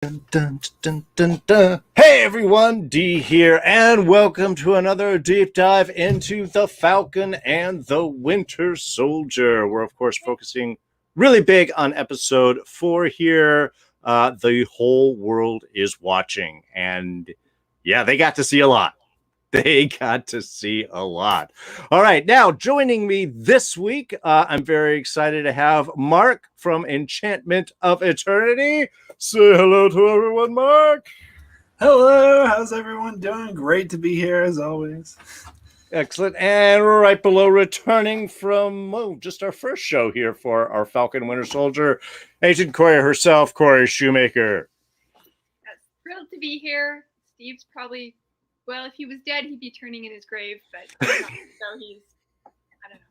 Dun, dun, dun, dun, dun. Hey everyone, D here, and welcome to another deep dive into the Falcon and the Winter Soldier. We're of course focusing really big on episode 4 here. The whole world is watching, and yeah, they got to see a lot. They got to see a lot. All right, now joining me this week, I'm very excited to have Mark from Enchantment of Eternity. Say hello to everyone, Mark. Hello, how's everyone doing? Great to be here as always. Excellent. And right below, returning from just our first show here for our Falcon Winter Soldier, Agent Corrie herself, Corrie Shoemaker. Thrilled to be here. Steve's probably, well, if he was dead, he'd be turning in his grave, but so he's, I don't know.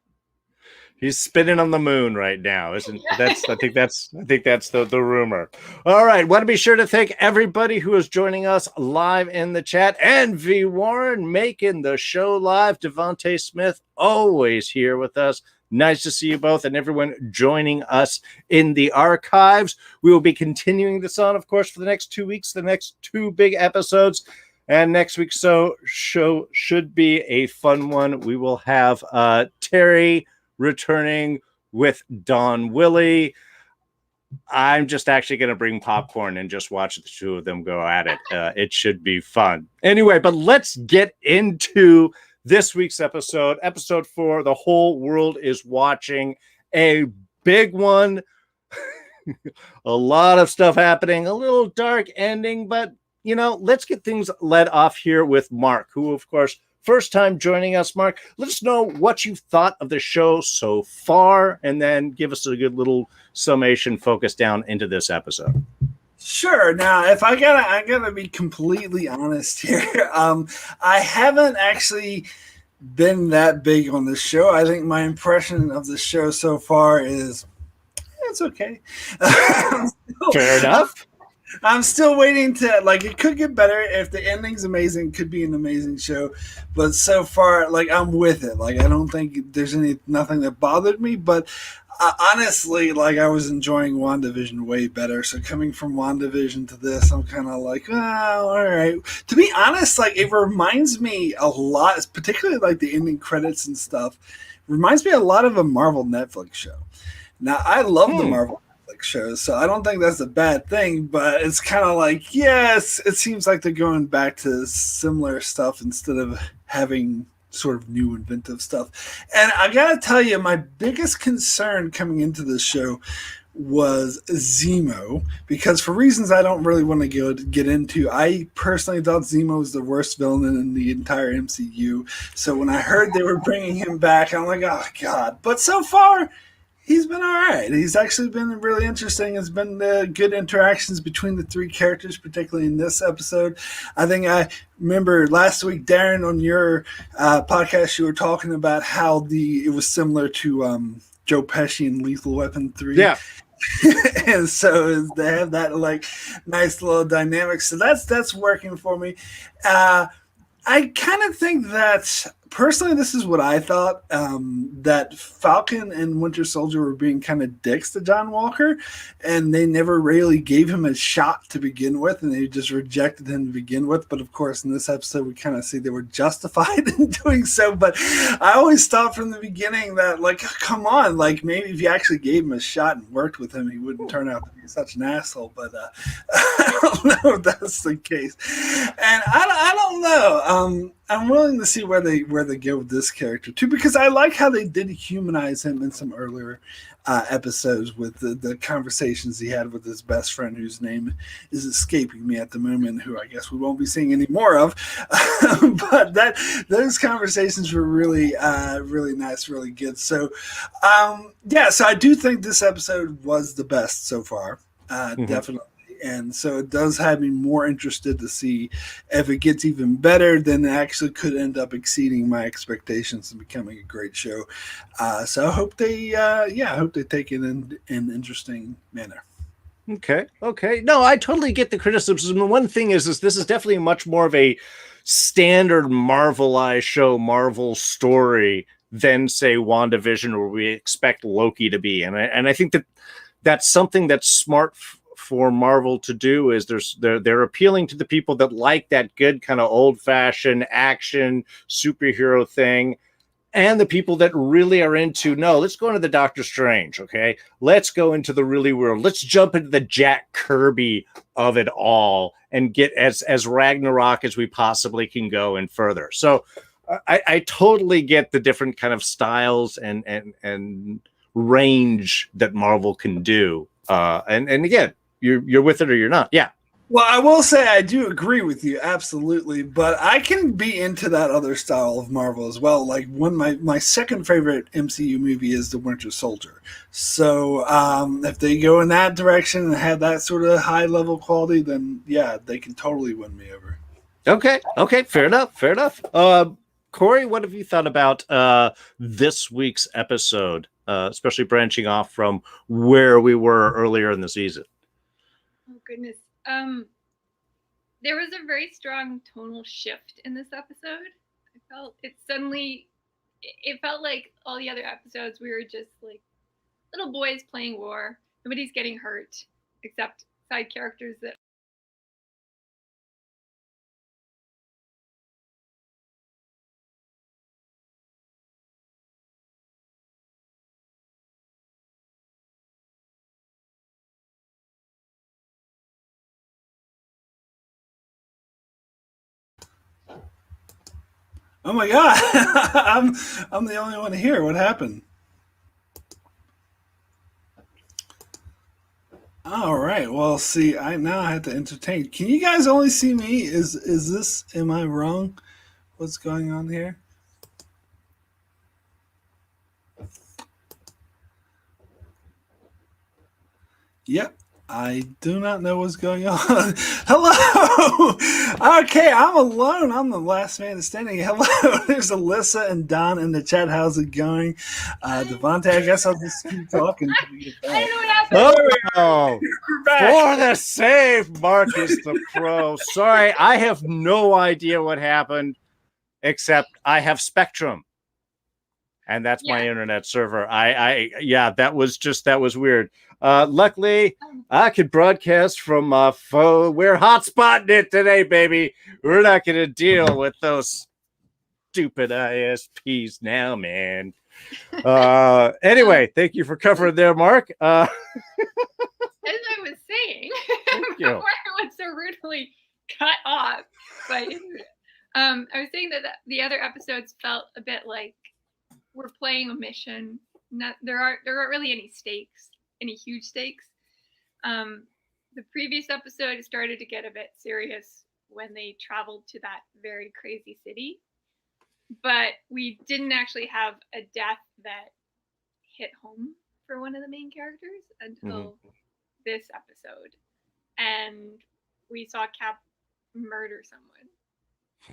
He's spinning on the moon right now, isn't that's I think that's the rumor. All right, want to be sure to thank everybody who is joining us live in the chat, and V Warren making the show live. Devontae Smith always here with us. Nice to see you both, and everyone joining us in the archives. We will be continuing this on, of course, for the next 2 weeks, the next 2 big episodes. And next week's show should be a fun one. We will have Terry returning with Don Willie. I'm just actually going to bring popcorn and just watch the two of them go at it. It should be fun. Anyway, but let's get into this week's episode 4. The whole world is watching, a big one. A lot of stuff happening, a little dark ending, but you know, let's get things led off here with Mark, who, of course, first time joining us. Mark, let us know what you thought of the show so far, and then give us a good little summation focus down into this episode. Sure. Now, if I gotta be completely honest here. I haven't actually been that big on this show. I think my impression of the show so far is it's okay. Fair enough. I'm still waiting to, it could get better. If the ending's amazing, it could be an amazing show. But so far, I'm with it. I don't think there's nothing that bothered me. But honestly, I was enjoying WandaVision way better. So coming from WandaVision to this, I'm kind of like, oh, all right. To be honest, it reminds me a lot, particularly the ending credits and stuff, reminds me a lot of a Marvel Netflix show. Now, I love the Marvel shows, so I don't think that's a bad thing, but it's kind of yes, it seems like they're going back to similar stuff instead of having sort of new inventive stuff. And I gotta tell you, my biggest concern coming into this show was Zemo, because for reasons I don't really want to get into, I personally thought Zemo was the worst villain in the entire MCU. So when I heard they were bringing him back, I'm like, oh god. But so far he's been all right. He's actually been really interesting. It's been good interactions between the 3 characters, particularly in this episode. I think I remember last week, Darren, on your podcast, you were talking about how it was similar to Joe Pesci in Lethal Weapon 3. Yeah. And so they have that nice little dynamic. So that's working for me. I kind of think that, personally, this is what I thought, that Falcon and Winter Soldier were being kind of dicks to John Walker, and they never really gave him a shot to begin with, and they just rejected him to begin with. But of course, in this episode, we kind of see they were justified in doing so. But I always thought from the beginning that, come on, maybe if you actually gave him a shot and worked with him, he wouldn't turn out to be such an asshole. But I don't know if that's the case. And I don't know. I'm willing to see where they go with this character too, because I like how they did humanize him in some earlier episodes with the conversations he had with his best friend, whose name is escaping me at the moment, who I guess we won't be seeing any more of. But those conversations were really really nice, really good. So so I do think this episode was the best so far, definitely. And so it does have me more interested to see if it gets even better, then it actually could end up exceeding my expectations and becoming a great show. So I hope they take it in an interesting manner. Okay. No, I totally get the criticism. One thing is this is definitely much more of a standard Marvelized show, Marvel story than, say, WandaVision, where we expect Loki to be. And I think that's something that's smart for Marvel to do is they're appealing to the people that like that good kind of old-fashioned action superhero thing, and the people that really are into, no, let's go into the Doctor Strange, okay? Let's go into the really world. Let's jump into the Jack Kirby of it all and get as Ragnarok as we possibly can go and further. So I totally get the different kind of styles and range that Marvel can do. And again, you're with it or you're not. Yeah. Well, I will say I do agree with you, absolutely. But I can be into that other style of Marvel as well. Like my second favorite MCU movie is The Winter Soldier. So if they go in that direction and have that sort of high level quality, then yeah, they can totally win me over. Okay, fair enough. Corey, what have you thought about this week's episode, especially branching off from where we were earlier in the season? Oh goodness. There was a very strong tonal shift in this episode. I felt it felt like all the other episodes we were just like little boys playing war. Nobody's getting hurt except side characters that Oh my god, I'm the only one here. What happened? All right. Well, see, I now have to entertain. Can you guys only see me? Is this? Am I wrong? What's going on here? Yep. I do not know what's going on. Hello. Okay, I'm alone. I'm the last man standing. Hello. There's Alyssa and Don in the chat. How's it going? Devontae, I guess I'll just keep talking. I don't know what happened. Oh, for the save, Marcus the Pro. Sorry, I have no idea what happened, except I have Spectrum. And that's my internet server. That was weird. Luckily, I could broadcast from my phone. We're hotspotting it today, baby. We're not going to deal with those stupid ISPs now, man. Anyway, thank you for covering there, Mark. As I was saying, you. before I was so rudely cut off. But I was saying that the other episodes felt a bit like we're playing a mission. There aren't really any stakes, any huge stakes. The previous episode started to get a bit serious when they traveled to that very crazy city, but we didn't actually have a death that hit home for one of the main characters until this episode, and we saw Cap murder someone,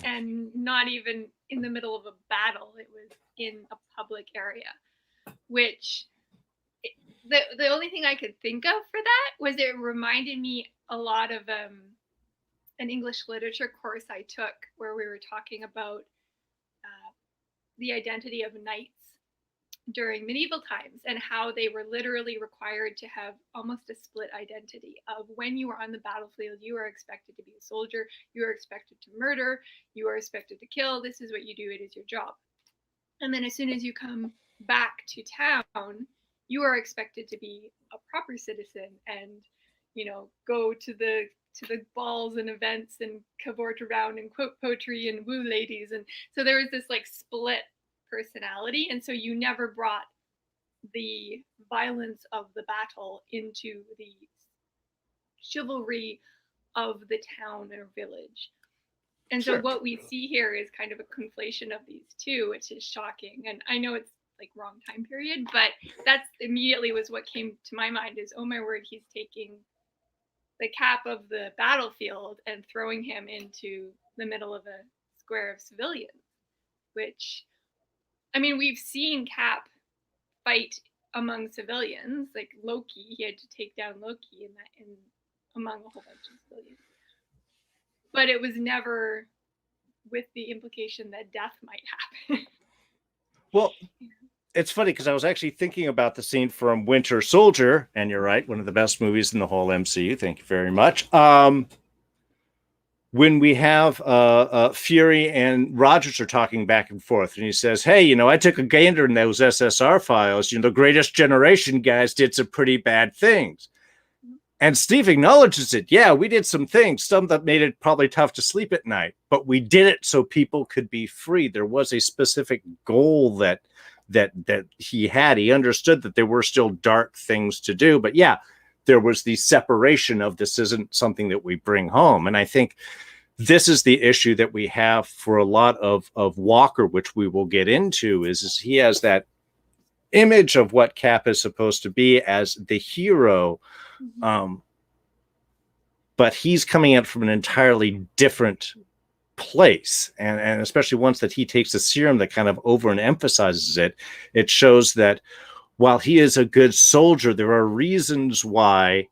and not even in the middle of a battle. It was in a public area, which the only thing I could think of for that was it reminded me a lot of an English literature course I took where we were talking about the identity of knights during medieval times and how they were literally required to have almost a split identity of when you were on the battlefield, you are expected to be a soldier, you are expected to murder, you are expected to kill. This is what you do. It is your job. And then as soon as you come back to town, you are expected to be a proper citizen and, go to the balls and events and cavort around and quote poetry and woo ladies. And so there was this like split personality. And so you never brought the violence of the battle into the chivalry of the town or village. And so what we see here is kind of a conflation of these two, which is shocking. And I know it's like wrong time period, but that's immediately was what came to my mind is, oh my word, he's taking the Cap of the battlefield and throwing him into the middle of a square of civilians, which, I mean, we've seen Cap fight among civilians, like Loki. He had to take down Loki in among a whole bunch of civilians. But it was never with the implication that death might happen. Well, it's funny because I was actually thinking about the scene from Winter Soldier, and you're right, one of the best movies in the whole MCU. Thank you very much. When we have Fury and Rogers are talking back and forth, and he says, "Hey, you know, I took a gander in those SSR files. You know, the Greatest Generation guys did some pretty bad things." And Steve acknowledges it. Yeah, we did some things, some that made it probably tough to sleep at night, but we did it so people could be free. There was a specific goal that he had. He understood that there were still dark things to do, but yeah, there was the separation of this isn't something that we bring home. And I think this is the issue that we have for a lot of Walker, which we will get into, is he has that image of what Cap is supposed to be as the hero. But he's coming out from an entirely different place. And especially once that he takes the serum that kind of over and emphasizes it, it shows that while he is a good soldier, there are reasons why,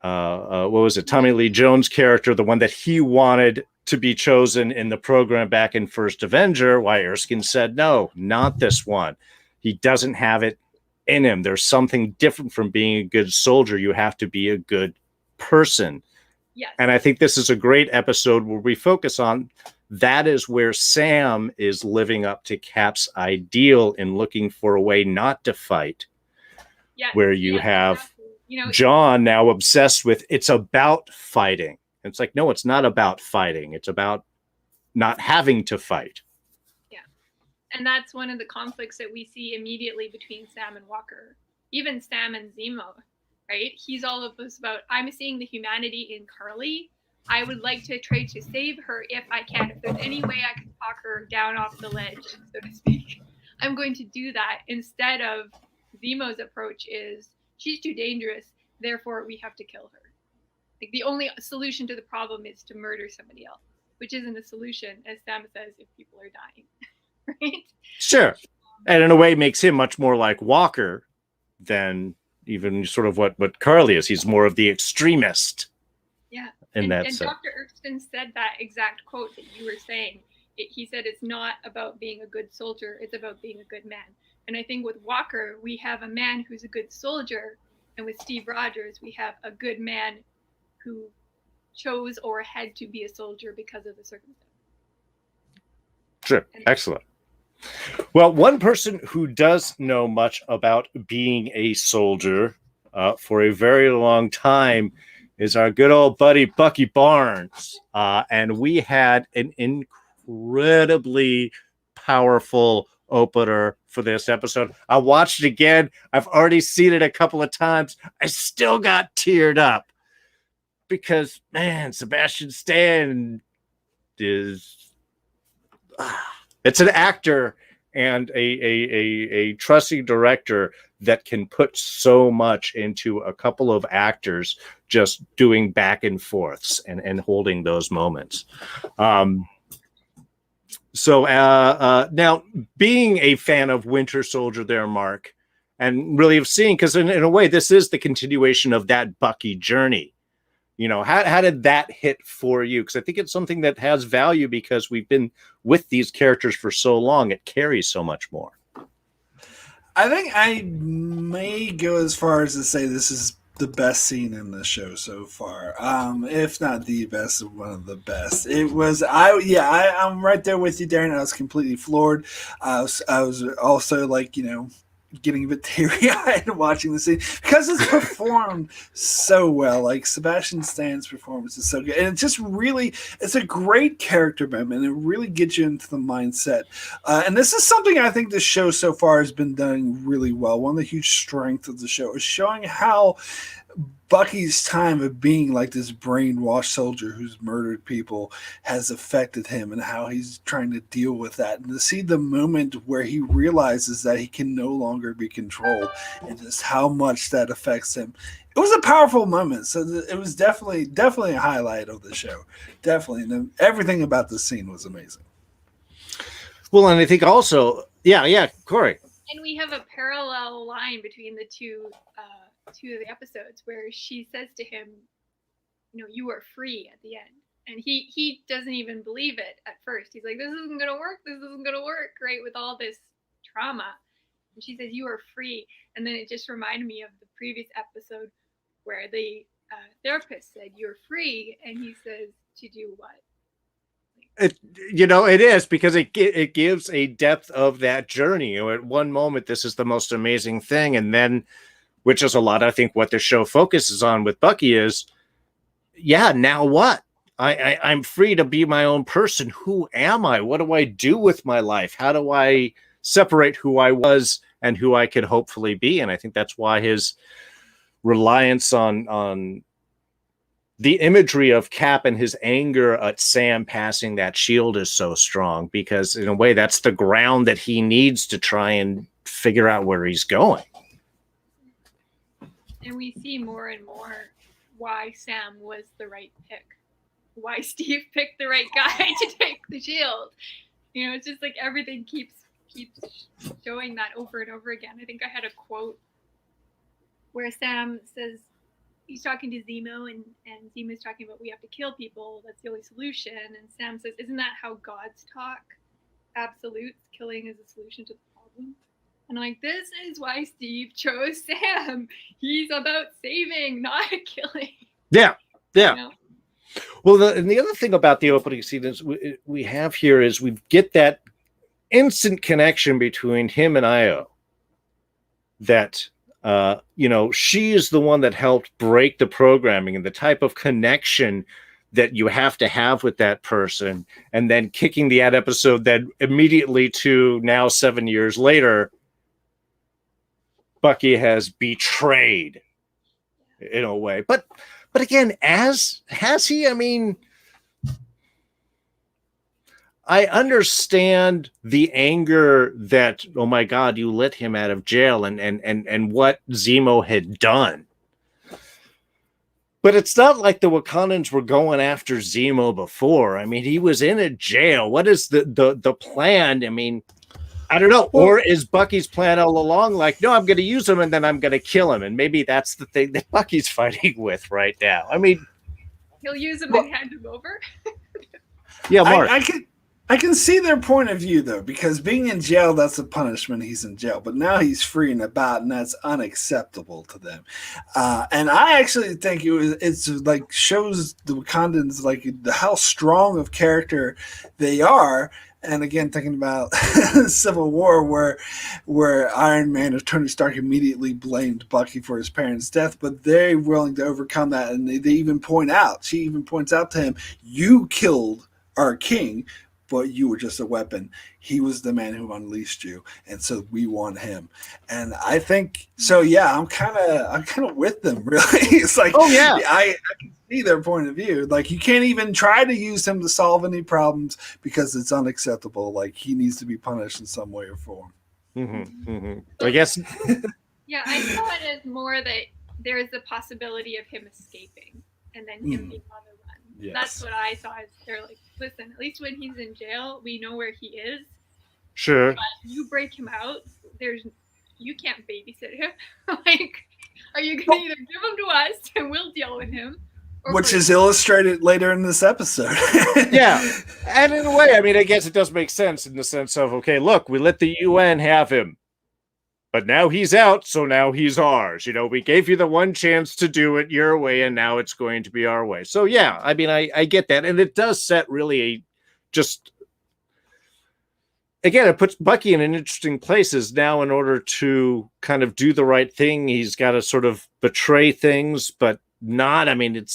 what was it? Tommy Lee Jones' character, the one that he wanted to be chosen in the program back in First Avenger, why Erskin said, no, not this one. He doesn't have it in him. There's something different from being a good soldier. You have to be a good person. Yes. And I think this is a great episode where we focus on that is where Sam is living up to Cap's ideal in looking for a way not to fight. Yes. Where you have exactly. You know, John now obsessed with it's about fighting. It's like, no, it's not about fighting. It's about not having to fight. And that's one of the conflicts that we see immediately between Sam and Walker. Even Sam and Zemo, right? He's all of this about, I'm seeing the humanity in Karli. I would like to try to save her if I can. If there's any way I can talk her down off the ledge, so to speak, I'm going to do that. Instead of Zemo's approach is, she's too dangerous, therefore we have to kill her. Like, the only solution to the problem is to murder somebody else, which isn't a solution, as Sam says, if people are dying. Right? Sure. And in a way makes him much more like Walker than even sort of what Karli is. He's more of the extremist. Yeah. And Dr. Erskin said that exact quote that you were saying. He said it's not about being a good soldier, it's about being a good man. And I think with Walker, we have a man who's a good soldier, and with Steve Rogers, we have a good man who chose or had to be a soldier because of the circumstance. Sure. Excellent. Well, one person who does know much about being a soldier for a very long time is our good old buddy Bucky Barnes. And we had an incredibly powerful opener for this episode. I watched it again. I've already seen it a couple of times. I still got teared up because, man, Sebastian Stan is... it's an actor and a trusting director that can put so much into a couple of actors just doing back and forths and holding those moments. So now, being a fan of Winter Soldier there, Mark, and really have seen, because in a way, this is the continuation of that Bucky journey. You know, how did that hit for you? Because I think it's something that has value because we've been with these characters for so long. It carries so much more. I think I may go as far as to say this is the best scene in the show so far. If not the best, one of the best. It was, I'm right there with you, Darren. I was completely floored. I was also like, you know, getting a bit teary-eyed watching the scene because it's performed so well. Like, Sebastian Stan's performance is so good, and it just really, it's a great character moment, and it really gets you into the mindset. And this is something I think the show so far has been done really well. One of the huge strengths of the show is showing how Bucky's time of being like this brainwashed soldier who's murdered people has affected him and how he's trying to deal with that. And to see the moment where he realizes that he can no longer be controlled and just how much that affects him. It was a powerful moment. So it was definitely a highlight of the show. Definitely. And everything about the scene was amazing. Well, and I think also, yeah, Corey. And we have a parallel line between the two of the episodes where she says to him, you know, you are free at the end. And he doesn't even believe it at first. He's like, this isn't going to work. This isn't going to work, right? With all this trauma. And she says, "You are free." And then it just reminded me of the previous episode where the therapist said, "You're free," and he says, "To do what?" It is, because it gives a depth of that journey. At one moment, this is the most amazing thing, and then, which is a lot, I think, what the show focuses on with Bucky is, yeah, now what? I'm free to be my own person. Who am I? What do I do with my life? How do I separate who I was and who I could hopefully be? And I think that's why his reliance on the imagery of Cap and his anger at Sam passing that shield is so strong, because in a way that's the ground that he needs to try and figure out where he's going. And we see more and more why Sam was the right pick, why Steve picked the right guy to take the shield. It's just like everything keeps showing that over and over again. I think I had a quote where Sam says, he's talking to Zemo, and Zemo's talking about, we have to kill people, that's the only solution. And Sam says, isn't that how gods talk? Absolutes, killing is a solution to the problem. And I'm like, this is why Steve chose Sam. He's about saving, not killing. Yeah. Well, the other thing about the opening scene is we have here is we get that instant connection between him and Io. That she is the one that helped break the programming, and the type of connection that you have to have with that person, and then kicking the ad episode that immediately to now 7 years later, Bucky has betrayed in a way. But again, has he? I mean, I understand the anger that, oh my God, you let him out of jail, and what Zemo had done. But it's not like the Wakandans were going after Zemo before. I mean, he was in a jail. What is the plan? I mean, I don't know. Or is Bucky's plan all along like, no, I'm going to use him and then I'm going to kill him? And maybe that's the thing that Bucky's fighting with right now. I mean, he'll use him and hand him over. Yeah, Mark. I can see their point of view, though, because being in jail, that's a punishment. He's in jail. But now he's free and about, and that's unacceptable to them. And I actually think it's like shows the Wakandans like how strong of character they are. And again, thinking about Civil War, where Iron Man or Tony Stark immediately blamed Bucky for his parents' death, but they're willing to overcome that. And they even she even points out to him, you killed our king, but you were just a weapon. He was the man who unleashed you, and so we want him. And I think so. Yeah, I'm kind of with them. Really, it's like, oh yeah, I can see their point of view. Like, you can't even try to use him to solve any problems because it's unacceptable. Like, he needs to be punished in some way or form. Mm-hmm, mm-hmm. I guess. Yeah, I saw it as more that there is the possibility of him escaping and then him being on the run. Yes. That's what I saw. They're like, listen, at least when he's in jail, we know where he is. Sure. But you break him out, you can't babysit him. Like, are you going to either give him to us and we'll deal with him? Which is illustrated later in this episode. Yeah. And in a way, I mean, I guess it does make sense in the sense of, okay, look, we let the UN have him. But now he's out, so now he's ours. We gave you the one chance to do it your way, and now it's going to be our way. So, yeah, I mean, I get that. And it does set really again, it puts Bucky in an interesting places now in order to kind of do the right thing. He's got to sort of betray things, but not, I mean,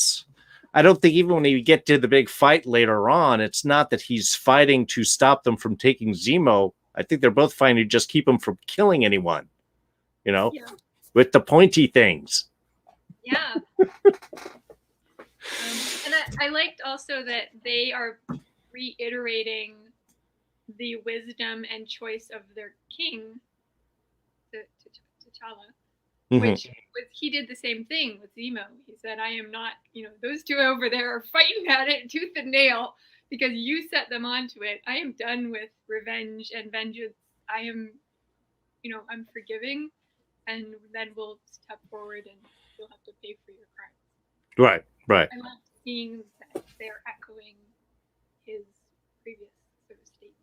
I don't think even when you get to the big fight later on, it's not that he's fighting to stop them from taking Zemo. I think they're both fighting to just keep him from killing anyone, yeah. With the pointy things. Yeah. And I liked also that they are reiterating the wisdom and choice of their king, T'Challa, which he did the same thing with Zemo. He said, I am not, those two over there are fighting at it tooth and nail because you set them onto it. I am done with revenge and vengeance. I am, I'm forgiving, and then we'll step forward and you'll have to pay for your crimes. Right. I love seeing that they're echoing his previous sort of statement.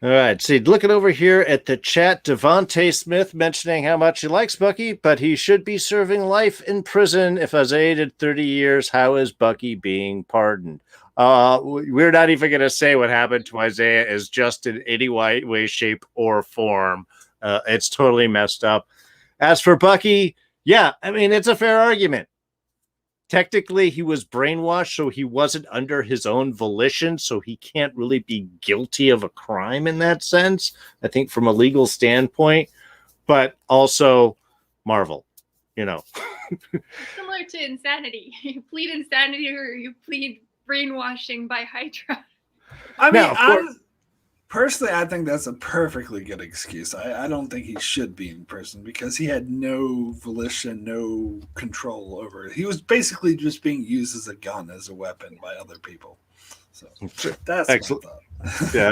All right. See, looking over here at the chat, Devontae Smith mentioning how much he likes Bucky, but he should be serving life in prison. If Isaiah did 30 years, how is Bucky being pardoned? We're not even going to say what happened to Isaiah is just in any way, shape, or form. It's totally messed up. As for Bucky, yeah, I mean, it's a fair argument. Technically, he was brainwashed, so he wasn't under his own volition, so he can't really be guilty of a crime in that sense, I think, from a legal standpoint. But also, Marvel, you know. Similar to insanity. You plead insanity or you plead brainwashing by Hydra. I mean, Now, personally, I think that's a perfectly good excuse. I don't think he should be in prison because he had no volition, no control over it. He was basically just being used as a gun, as a weapon by other people. So that's excellent. my thought. Yeah.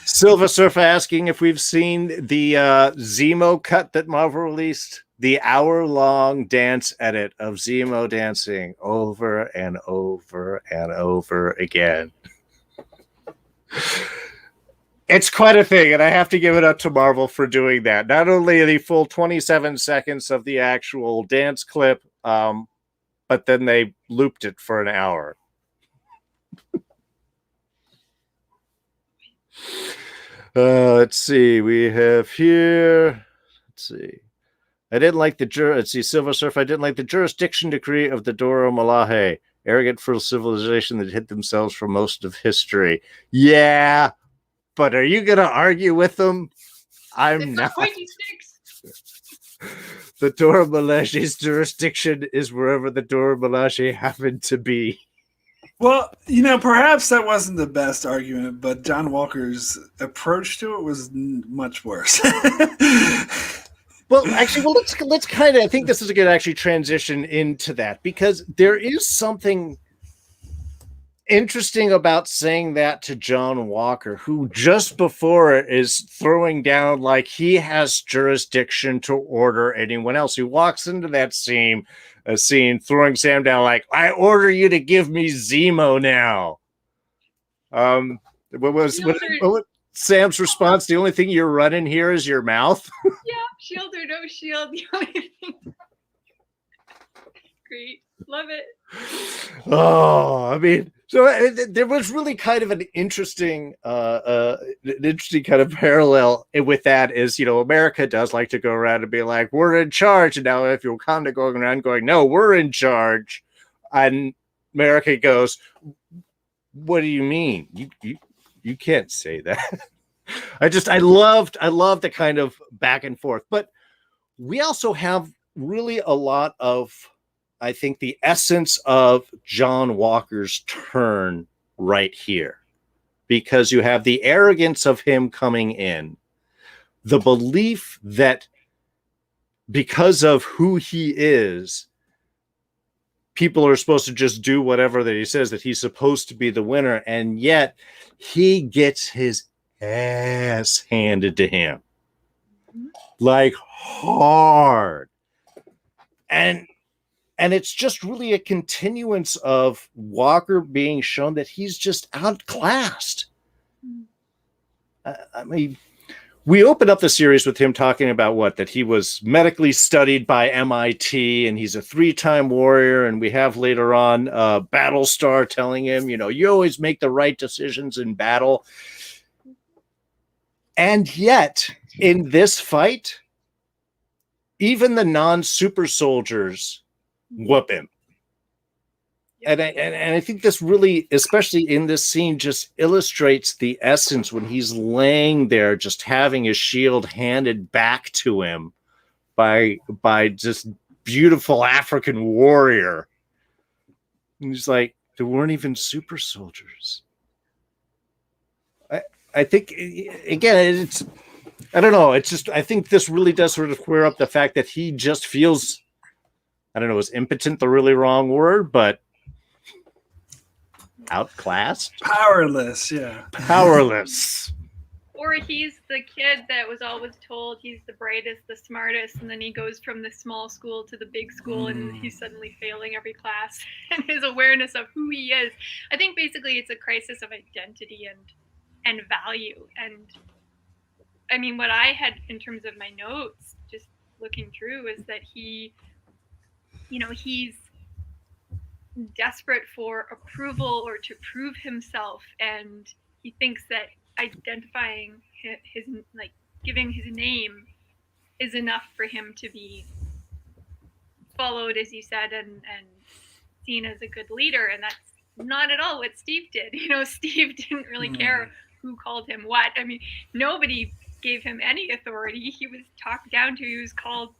Silva Surf asking if we've seen the Zemo cut that Marvel released, the hour-long dance edit of Zemo dancing over and over and over again. It's quite a thing, and I have to give it up to Marvel for doing that. Not only the full 27 seconds of the actual dance clip, but then they looped it for an hour. Let's see. We have here. Let's see. I didn't like the let's see, Silver Surf. I didn't like the jurisdiction decree of the Dora Milaje, arrogant for civilization that hid themselves for most of history. Yeah. But are you going to argue with them? I'm not. 26. The Dora Milaje's jurisdiction is wherever the Dora Milaje happened to be. Well, perhaps that wasn't the best argument, but John Walker's approach to it was much worse. Well, actually, let's kind of. I think this is a good actually transition into that because there is something interesting about saying that to John Walker, who just before it is throwing down like he has jurisdiction to order anyone else. He walks into that scene throwing Sam down like, I order you to give me Zemo now. What was Sam's response? The only thing you're running here is your mouth. Yeah, shield or no shield. The only thing. Great. Love it. Oh, I mean, so there was really kind of an interesting kind of parallel with that is, America does like to go around and be like, we're in charge. And now if you're kind of going around going, no, we're in charge. And America goes, what do you mean? You can't say that. I loved the kind of back and forth, but we also have really a lot of, I think, the essence of John Walker's turn right here, because you have the arrogance of him coming in, the belief that because of who he is, people are supposed to just do whatever that he says, that he's supposed to be the winner. And yet he gets his ass handed to him like hard. And it's just really a continuance of Walker being shown that he's just outclassed. I mean, we opened up the series with him talking about that he was medically studied by MIT and he's a 3-time warrior. And we have later on Battlestar telling him, you always make the right decisions in battle. And yet in this fight, even the non-super soldiers whoop him. And I think this really, especially in this scene, just illustrates the essence when he's laying there, just having his shield handed back to him by just beautiful African warrior. And he's like, there weren't even super soldiers. I think, again, I don't know. It's just, I think this really does sort of clear up the fact that he just feels, I don't know, is impotent the really wrong word, but outclassed? Powerless, yeah. Powerless. Or he's the kid that was always told he's the brightest, the smartest, and then he goes from the small school to the big school and he's suddenly failing every class. And his awareness of who he is. I think basically it's a crisis of identity and value. And I mean, what I had in terms of my notes, just looking through, is that he, he's desperate for approval or to prove himself, and he thinks that identifying his like giving his name is enough for him to be followed, as you said, and seen as a good leader. And that's not at all what Steve did. Steve didn't really care who called him what. I mean, nobody gave him any authority. He was talked down to. He was called,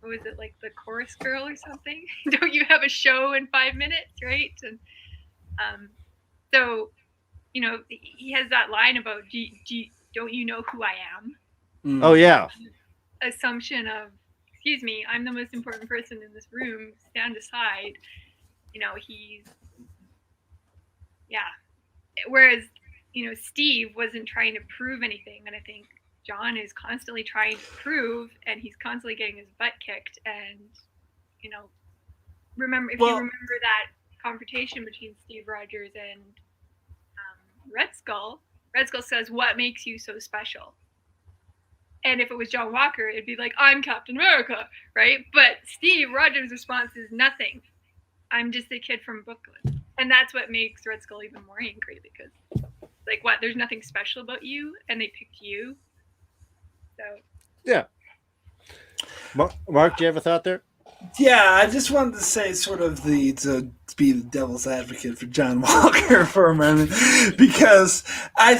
what was it, like the chorus girl or something? Don't you have a show in 5 minutes, right? And so, he has that line about, don't you know who I am? Oh, yeah. Assumption of, excuse me, I'm the most important person in this room, stand aside. Whereas, Steve wasn't trying to prove anything. And I think John is constantly trying to prove, and he's constantly getting his butt kicked. And, you remember that confrontation between Steve Rogers and Red Skull says, "What makes you so special?" And if it was John Walker, it'd be like, "I'm Captain America," right? But Steve Rogers' response is nothing. I'm just a kid from Brooklyn. And that's what makes Red Skull even more angry, because, like, what? There's nothing special about you, and they picked you. So. Yeah. Mark, do you have a thought there? Yeah, I just wanted to say to be the devil's advocate for John Walker for a moment, because I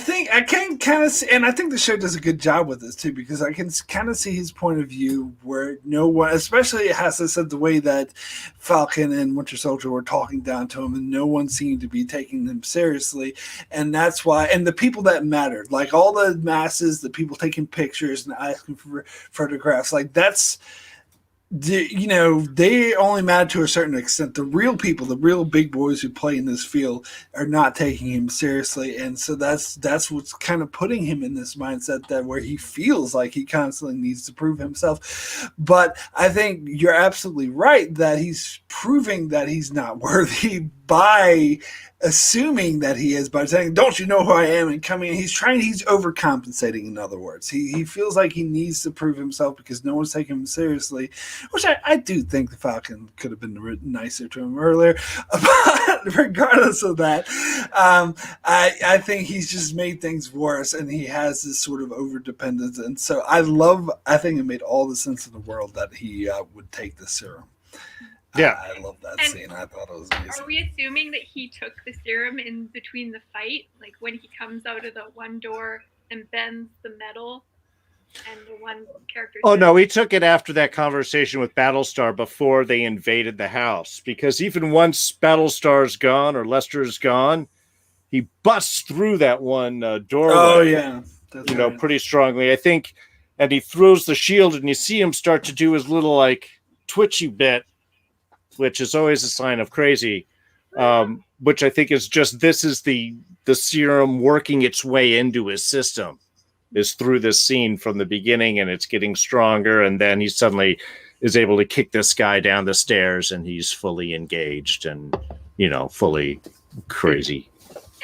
can kind of see, and I think the show does a good job with this too, because I can kind of see his point of view where no one, especially as I said, the way that Falcon and Winter Soldier were talking down to him, and no one seemed to be taking them seriously, and that's why, and the people that mattered, like all the masses, the people taking pictures and asking for photographs, like that's. They only matter to a certain extent. The real people, the real big boys who play in this field, are not taking him seriously, and so that's what's kind of putting him in this mindset that where he feels like he constantly needs to prove himself. But I think you're absolutely right that he's proving that he's not worthy by assuming that he is, by saying, "Don't you know who I am?" and coming in. He's overcompensating, in other words. He feels like he needs to prove himself because no one's taking him seriously, which I do think the Falcon could have been nicer to him earlier. But regardless of that, I think he's just made things worse, and he has this sort of overdependence. And so I think it made all the sense in the world that he would take the serum. Yeah, I love that scene. I thought it was amazing. Are we assuming that he took the serum in between the fight, like when he comes out of the one door and bends the metal, and the one character? Oh no, he took it after that conversation with Battlestar before they invaded the house, because even once Battlestar's gone or Lester's gone, he busts through that one doorway. Oh yeah, that's pretty strongly, I think, and he throws the shield, and you see him start to do his little like twitchy bit, which is always a sign of crazy, which I think is just, this is the serum working its way into his system, is through this scene from the beginning, and it's getting stronger, and then he suddenly is able to kick this guy down the stairs, and he's fully engaged and, fully crazy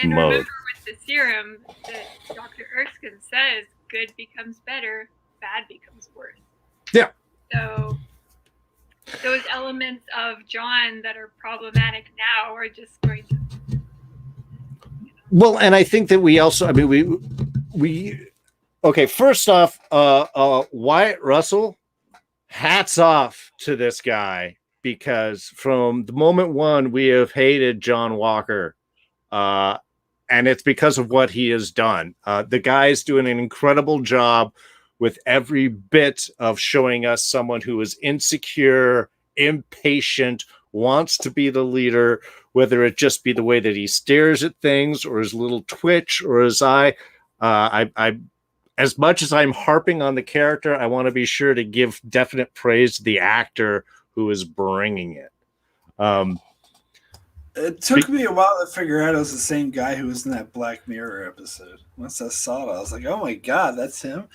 and mode. Remember with the serum, that Dr. Erskin says, good becomes better, bad becomes worse. Yeah. So those elements of John that are problematic now are just going to. Well, and I think that we also, okay, first off, Wyatt Russell, hats off to this guy, because from the moment one, we have hated John Walker, and it's because of what he has done. The guy's doing an incredible job with every bit of showing us someone who is insecure, impatient, wants to be the leader, whether it just be the way that he stares at things, or his little twitch, or his eye. I as much as I'm harping on the character, I want to be sure to give definite praise to the actor who is bringing it. It took me a while to figure out it was the same guy who was in that Black Mirror episode. Once I saw it, I was like, "Oh my god, that's him!"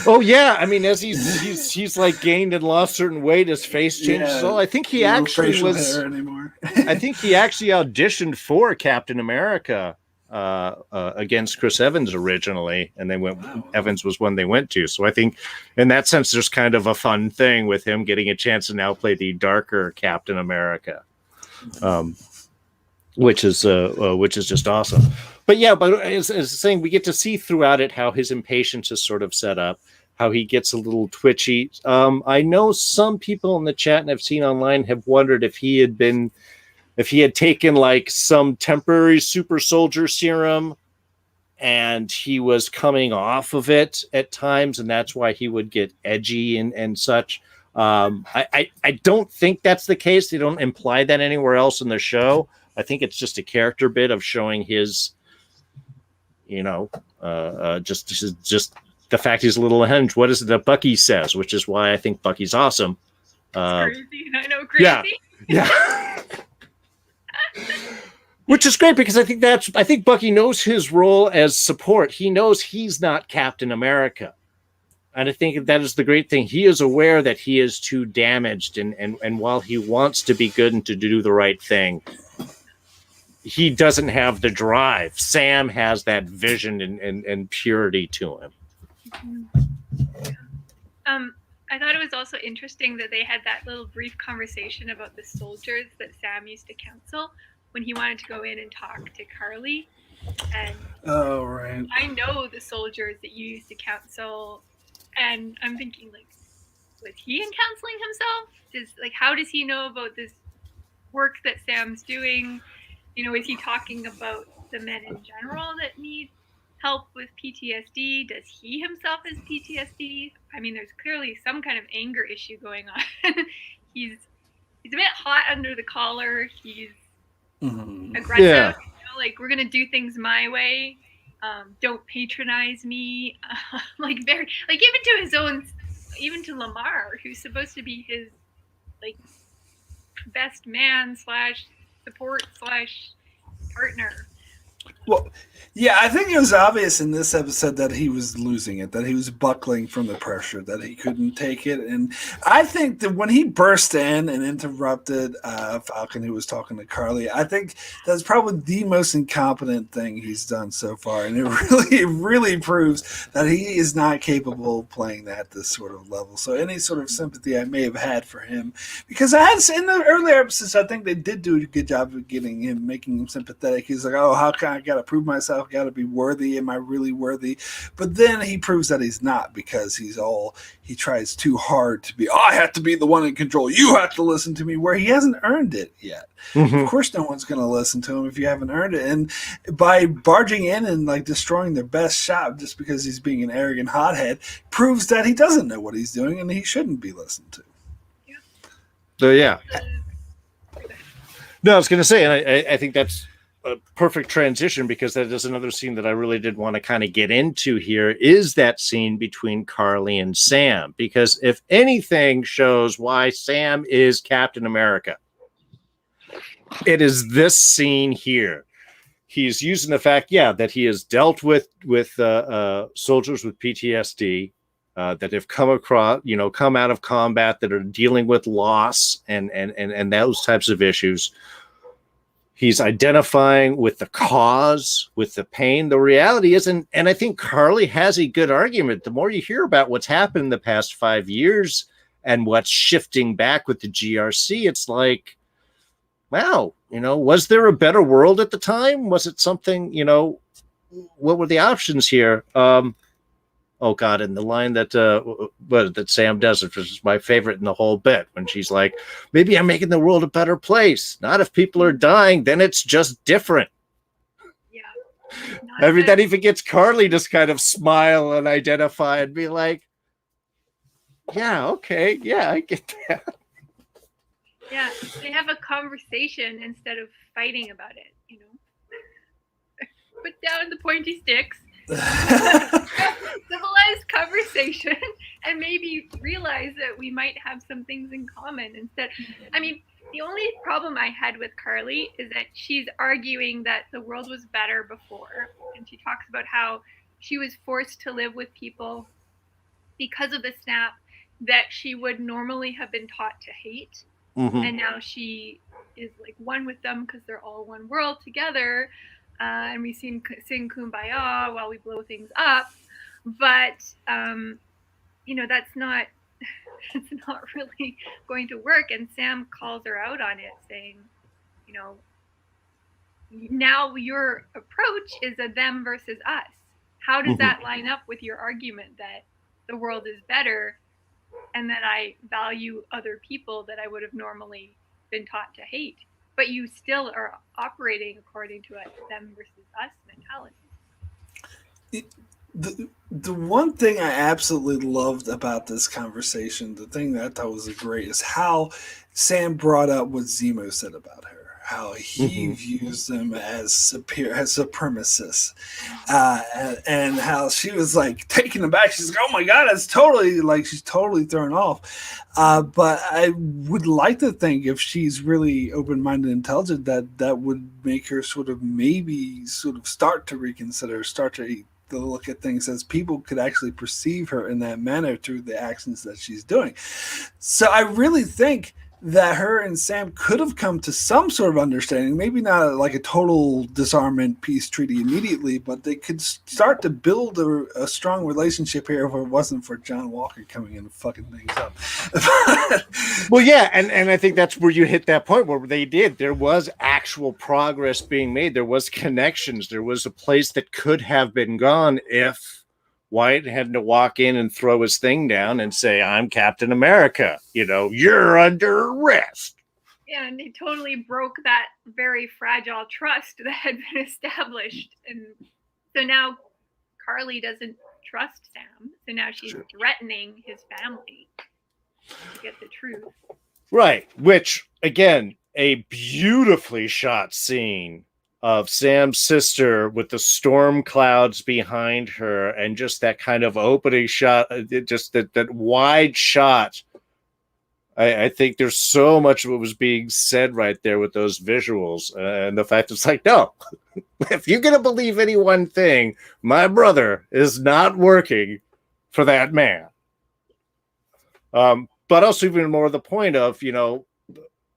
Oh yeah, I mean, as he's like gained and lost certain weight, his face changes. Yeah, So I think he actually was. Hair anymore. I think he actually auditioned for Captain America against Chris Evans originally, and they went. Evans was one they went to. So I think, in that sense, there's kind of a fun thing with him getting a chance to now play the darker Captain America, which is just awesome. But yeah, but as saying, we get to see throughout it how his impatience is sort of set up, how he gets a little twitchy. I know some people in the chat and I've seen online have wondered if he had taken like some temporary super soldier serum and he was coming off of it at times, and that's why he would get edgy and such. I don't think that's the case. They don't imply that anywhere else in the show. I think it's just a character bit of showing his, just the fact he's a little unhinged. What is it that Bucky says? Which is why I think Bucky's awesome. Crazy. I know, crazy. Yeah. Which is great because I think Bucky knows his role as support. He knows he's not Captain America. And I think that is the great thing. He is aware that he is too damaged. And while he wants to be good and to do the right thing, he doesn't have the drive. Sam has that vision and purity to him. I thought it was also interesting that they had that little brief conversation about the soldiers that Sam used to counsel when he wanted to go in and talk to Karli. And right. I know the soldiers that you used to counsel, and I'm thinking, like, was he in counseling himself? How does he know about this work that Sam's doing? Is he talking about the men in general that need help with PTSD? Does he himself has PTSD? I mean, there's clearly some kind of anger issue going on. He's a bit hot under the collar. He's aggressive. Yeah. We're gonna do things my way. Don't patronize me. Even to his own, even to Lamar, who's supposed to be his best man / support / partner. Well, yeah, I think it was obvious in this episode that he was losing it, that he was buckling from the pressure, that he couldn't take it. And I think that when he burst in and interrupted Falcon, who was talking to Karli, I think that's probably the most incompetent thing he's done so far. And it really proves that he is not capable of playing that at this sort of level. So any sort of sympathy I may have had for him, because I had in the earlier episodes, I think they did do a good job of making him sympathetic. He's like, oh, how can I got to prove myself, got to be worthy, am I really worthy? But then he proves that he's not, because he tries too hard to be, I have to be the one in control, you have to listen to me, where he hasn't earned it yet. Of course no one's going to listen to him if you haven't earned it. And by barging in and destroying their best shot just because he's being an arrogant hothead proves that he doesn't know what he's doing and he shouldn't be listened to. So yeah. No, I was going to say, and I think that's a perfect transition, because that is another scene that I really did want to kind of get into here, is that scene between Karli and Sam. Because if anything shows why Sam is Captain America, it is this scene here. He's using the fact, that he has dealt with soldiers with PTSD that have come out of combat, that are dealing with loss and those types of issues. He's identifying with the cause, with the pain. The reality is, and I think Karli has a good argument. The more you hear about what's happened in the past 5 years and what's shifting back with the GRC, it's like, wow, was there a better world at the time? Was it something, what were the options here? Oh God! And the line that Sam does, which is my favorite in the whole bit, when she's like, "Maybe I'm making the world a better place. Not if people are dying, then it's just different." Yeah. That even gets Karli just kind of smile and identify and be like, "Yeah, okay, yeah, I get that." Yeah, they have a conversation instead of fighting about it. Put down the pointy sticks. Civilized conversation, and maybe realize that we might have some things in common instead. I mean, the only problem I had with Karli is that she's arguing that the world was better before, and she talks about how she was forced to live with people because of the snap that she would normally have been taught to hate. And now she is one with them because they're all one world together. and we sing Kumbaya while we blow things up. But that's not it's not really going to work. And Sam calls her out on it, saying, now your approach is a them versus us. How does that line up with your argument that the world is better and that I value other people that I would have normally been taught to hate? But you still are operating according to a them versus us mentality. The one thing I absolutely loved about this conversation, the thing that I thought was great, is how Sam brought up what Zemo said about her, how he views them as supremacists, and how she was like taken aback. She's like, "Oh my god, it's totally like she's totally thrown off." But I would like to think if she's really open-minded and intelligent, that would make her sort of start to reconsider, start to look at things as people could actually perceive her in that manner through the actions that she's doing. So I really think that her and Sam could have come to some sort of understanding, maybe not like a total disarmament peace treaty immediately, but they could start to build a strong relationship here if it wasn't for John Walker coming in and fucking things up. Well, yeah, and I think that's where you hit that point where there was actual progress being made. There was connections. There was a place that could have been gone if White had to walk in and throw his thing down and say, "I'm Captain America. You're under arrest." Yeah, and he totally broke that very fragile trust that had been established. And so now Karli doesn't trust Sam. So now she's threatening his family to get the truth. Right. Which, again, a beautifully shot scene of Sam's sister with the storm clouds behind her and just that kind of opening shot, just that wide shot. I think there's so much of what was being said right there with those visuals, and the fact it's like, no, if you're going to believe any one thing, my brother is not working for that man. But also even more the point of,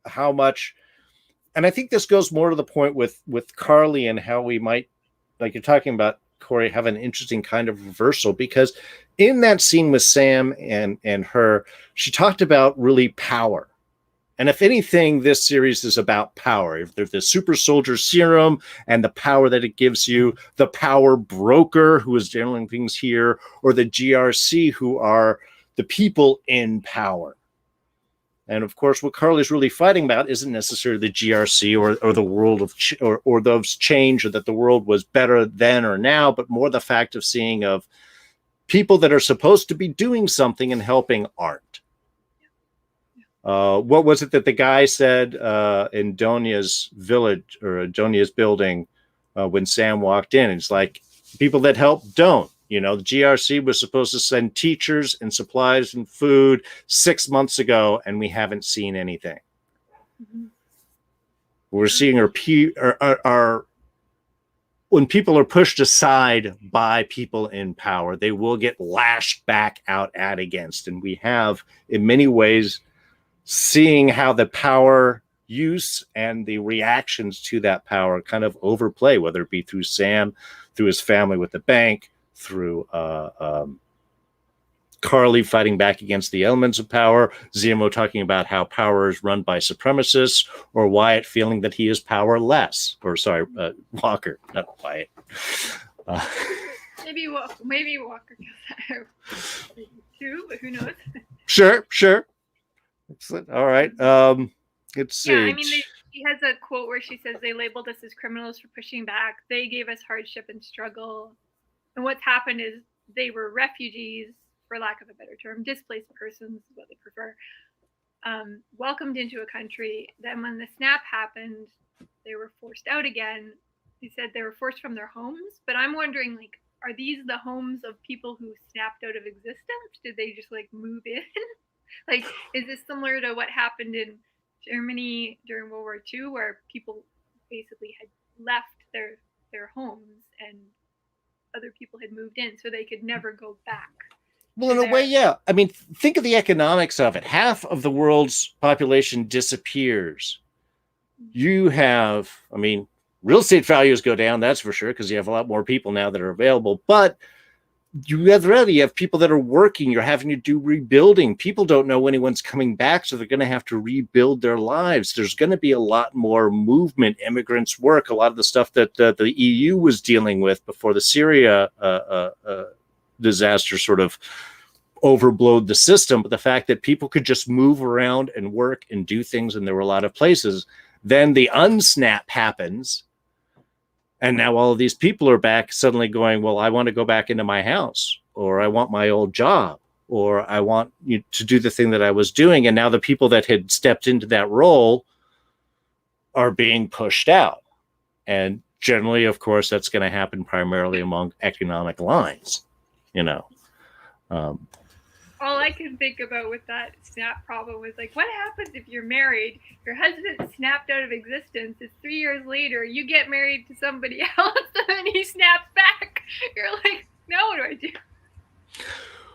how much. And I think this goes more to the point with Karli and how we might, like you're talking about, Corey, have an interesting kind of reversal, because in that scene with Sam and her, she talked about really power. And if anything, this series is about power. If there's the super soldier serum and the power that it gives you, the power broker who is channeling things here, or the GRC who are the people in power. And of course, what Karli's really fighting about isn't necessarily the GRC or the world of or those change, or that the world was better then or now, but more the fact of seeing of people that are supposed to be doing something and helping aren't. What was it that the guy said in Donya's village or Donya's building when Sam walked in? It's like, people that help don't. The GRC was supposed to send teachers and supplies and food 6 months ago, and we haven't seen anything. Mm-hmm. We're seeing our when people are pushed aside by people in power, they will get lashed back out at against. And we have, in many ways, seeing how the power use and the reactions to that power kind of overplay, whether it be through Sam, through his family with the bank, through Karli fighting back against the elements of power, Zemo talking about how power is run by supremacists, or Wyatt feeling that he is powerless. Or sorry, Walker, not Wyatt. Maybe Walker too, but who knows? Sure. Excellent. All right. Let's see. Yeah, I mean, she has a quote where she says, "They labeled us as criminals for pushing back. They gave us hardship and struggle. And what's happened is they were refugees, for lack of a better term, displaced persons is what they prefer, welcomed into a country. Then when the snap happened, they were forced out again." He said they were forced from their homes. But I'm wondering, like, are these the homes of people who snapped out of existence? Did they just, like, move in? Like, is this similar to what happened in Germany during World War II, where people basically had left their homes and other people had moved in, so they could never go back? Well, in a way, yeah. I mean, think of the economics of it. Half of the world's population disappears. You have, I mean, Real estate values go down, that's for sure, because you have a lot more people now that are available. But you have people that are working. You're having to do rebuilding. People don't know anyone's coming back, so they're going to have to rebuild their lives. There's going to be a lot more movement, immigrants work, a lot of the stuff that the EU was dealing with before the Syria disaster sort of overblowed the system. But the fact that people could just move around and work and do things, and there were a lot of places, then the unsnap happens. And now all of these people are back suddenly going, well, I want to go back into my house, or I want my old job, or I want you to do the thing that I was doing. And now the people that had stepped into that role are being pushed out. And generally, of course, that's going to happen primarily among economic lines, you know. All I can think about with that snap problem was like, what happens if you're married, your husband snapped out of existence, it's 3 years later, you get married to somebody else, and he snaps back. You're like, now what do I do?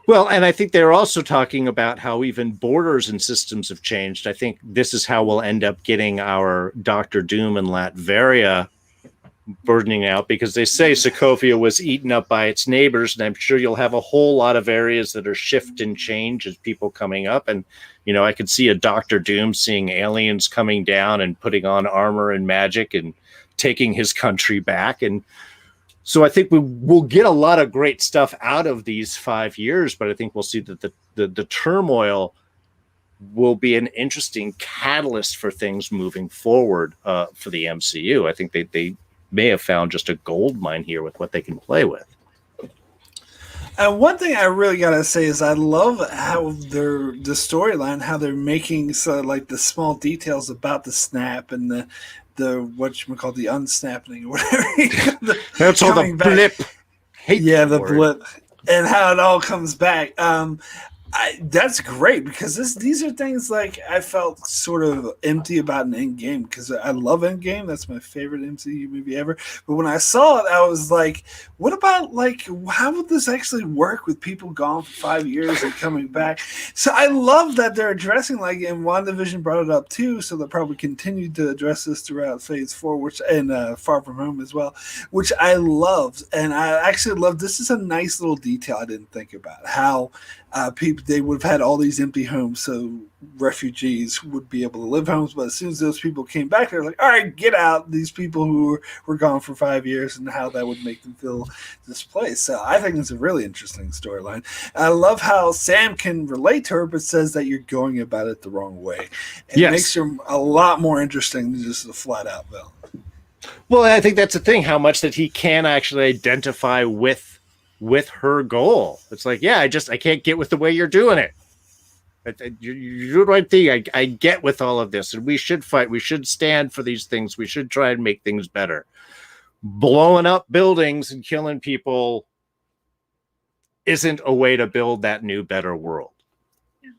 Well, and I think they're also talking about how even borders and systems have changed. I think this is how we'll end up getting our Dr. Doom in Latveria burning out, because they say Sokovia was eaten up by its neighbors, and I'm sure you'll have a whole lot of areas that are shift and change as people coming up. And you know, I could see a Dr. Doom seeing aliens coming down and putting on armor and magic and taking his country back. And so I think we'll get a lot of great stuff out of these 5 years, but I think we'll see that the turmoil will be an interesting catalyst for things moving forward for the MCU. I think they may have found just a gold mine here with what they can play with. And one thing I really gotta say is I love how the storyline, how they're making like the small details about the snap and the what you call the unsnapping or whatever. That's all the blip. Yeah, the blip, and how it all comes back. That's great, because these are things like I felt sort of empty about an Endgame, because I love Endgame. That's my favorite MCU movie ever. But when I saw it, I was like, what about, like, how would this actually work with people gone for 5 years and coming back? So I love that they're addressing, like, and WandaVision brought it up too, so they'll probably continue to address this throughout Phase 4, and Far From Home as well, which I loved. And I actually love, this is a nice little detail I didn't think about, how people, they would have had all these empty homes, so refugees would be able to live homes. But as soon as those people came back, they're like, all right, get out, these people who were gone for 5 years, and how that would make them feel displaced. So I think it's a really interesting storyline. I love how Sam can relate to her, but says that you're going about it the wrong way. It makes her a lot more interesting than just a flat out villain. Well, I think that's the thing, how much that he can actually identify with her goal. It's like, yeah, I can't get with the way you're doing it. You do the right thing. I get with all of this, and we should fight. We should stand for these things. We should try and make things better. Blowing up buildings and killing people isn't a way to build that new, better world. Yeah.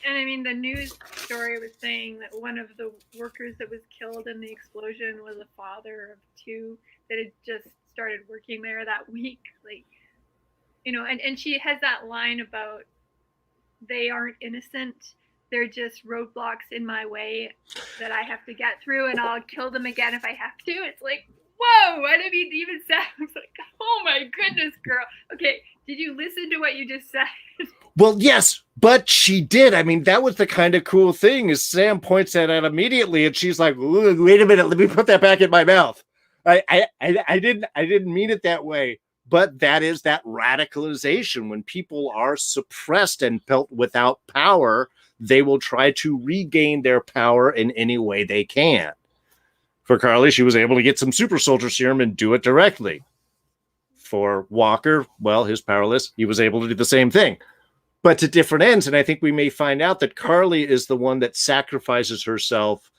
And I mean, the news story was saying that one of the workers that was killed in the explosion was a father of two that had just started working there that week. Like, you know, and she has that line about they aren't innocent. They're just roadblocks in my way that I have to get through, and I'll kill them again if I have to. It's like, whoa, I didn't even say. I was like, oh my goodness, girl. Okay, did you listen to what you just said? Well, yes, but she did. I mean, that was the kind of cool thing, is Sam points that out immediately, and she's like, wait a minute, let me put that back in my mouth. I didn't mean it that way. But that is that radicalization. When people are suppressed and felt without power, they will try to regain their power in any way they can. For Karli, she was able to get some super soldier serum and do it directly. For Walker, well, his powerless, he was able to do the same thing, but to different ends. And I think we may find out that Karli is the one that sacrifices herself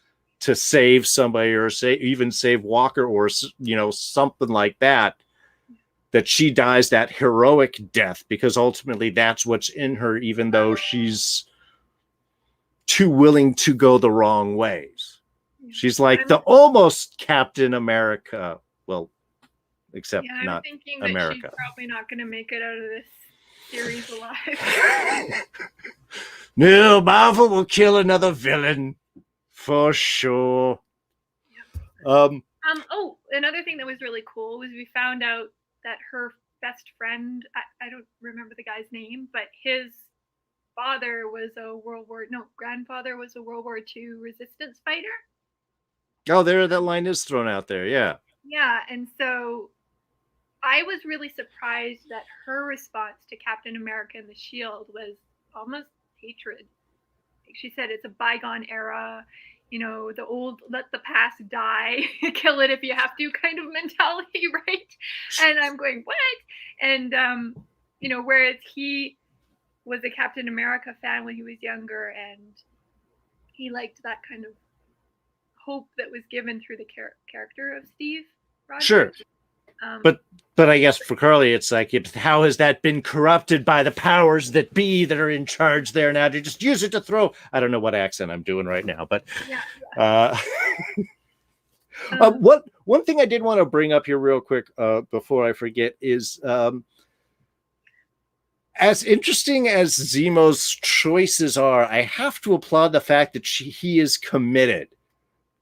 to save somebody, or even save Walker, or, you know, something like that. That she dies that heroic death, because ultimately that's what's in her, even though she's too willing to go the wrong ways. She's like the almost Captain America. Well, except not thinking that America. She's probably not going to make it out of this series alive. No, Marvel will kill another villain for sure. Oh, another thing that was really cool was we found out that her best friend, I don't remember the guy's name, but his grandfather was a World War II resistance fighter. Oh, that line is thrown out there. Yeah. Yeah, and so I was really surprised that her response to Captain America and the Shield was almost hatred. Like she said, it's a bygone era, the old let the past die, kill it if you have to kind of mentality, right? And I'm going, what? And whereas he was a Captain America fan when he was younger, and he liked that kind of hope that was given through the character of Steve Rogers. Sure. But I guess for Karli, it's like, how has that been corrupted by the powers that be that are in charge there now to just use it to throw? I don't know what accent I'm doing right now, but one thing I did want to bring up here real quick before I forget is as interesting as Zemo's choices are, I have to applaud the fact that he is committed,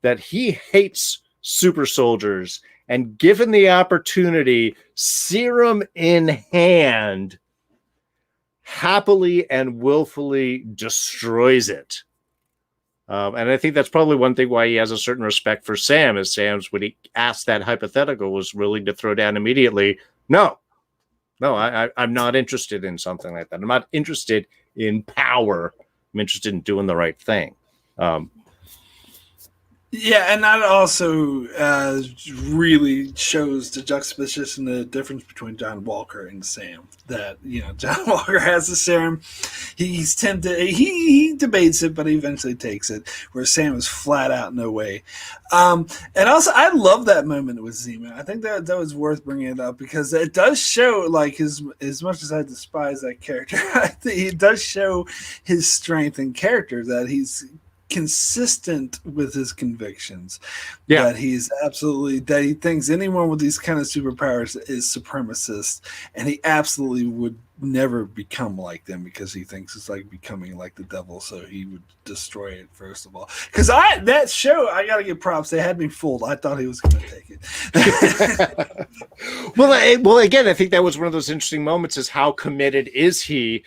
that he hates super soldiers. And given the opportunity, serum in hand, happily and willfully destroys it. And I think that's probably one thing why he has a certain respect for Sam, is Sam's, when he asked that hypothetical, was willing to throw down immediately. No, I'm not interested in something like that. I'm not interested in power. I'm interested in doing the right thing. Yeah, and that also really shows the juxtaposition, the difference between John Walker and Sam. That, John Walker has the serum. He's tempted. He debates it, but he eventually takes it. Where Sam is flat out no way. And also, I love that moment with Zemo. I think that was worth bringing it up because it does show, like, as much as I despise that character, I think it does show his strength and character, that he's consistent with his convictions. Yeah, that he thinks anyone with these kind of superpowers is supremacist, and he absolutely would never become like them because he thinks it's like becoming like the devil, so he would destroy it first of all. Because that show, I gotta give props, they had me fooled. I thought he was gonna take it. well again, I think that was one of those interesting moments, is how committed is he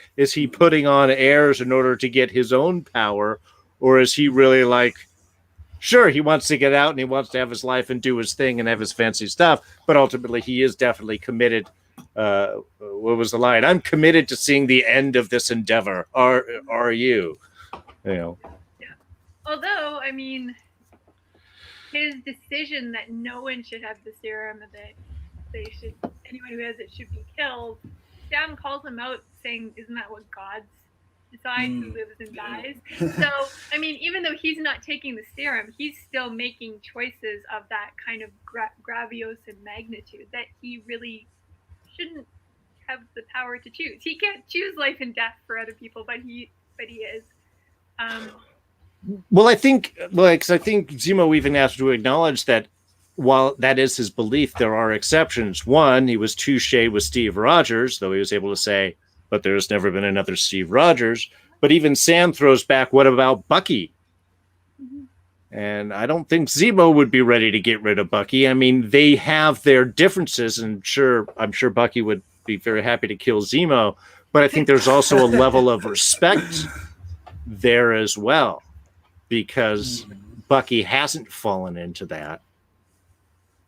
putting on airs in order to get his own power? Or is he really like, sure, he wants to get out and he wants to have his life and do his thing and have his fancy stuff, but ultimately he is definitely committed. What was the line? I'm committed to seeing the end of this endeavor. Are you? Yeah. Although, I mean, his decision that no one should have the serum, and that anyone who has it should be killed. Sam calls him out, saying, "Isn't that what God's decides who lives and dies?" So, I mean, even though he's not taking the serum, he's still making choices of that kind of grandiose and magnitude that he really shouldn't have the power to choose. He can't choose life and death for other people, but he is. I think Zemo even has to acknowledge that while that is his belief, there are exceptions. One, he was touché with Steve Rogers, though he was able to say, but there's never been another Steve Rogers. But even Sam throws back, what about Bucky? Mm-hmm. And I don't think Zemo would be ready to get rid of Bucky. I mean, they have their differences, and I'm sure Bucky would be very happy to kill Zemo. But I think there's also a level of respect there as well, because Bucky hasn't fallen into that.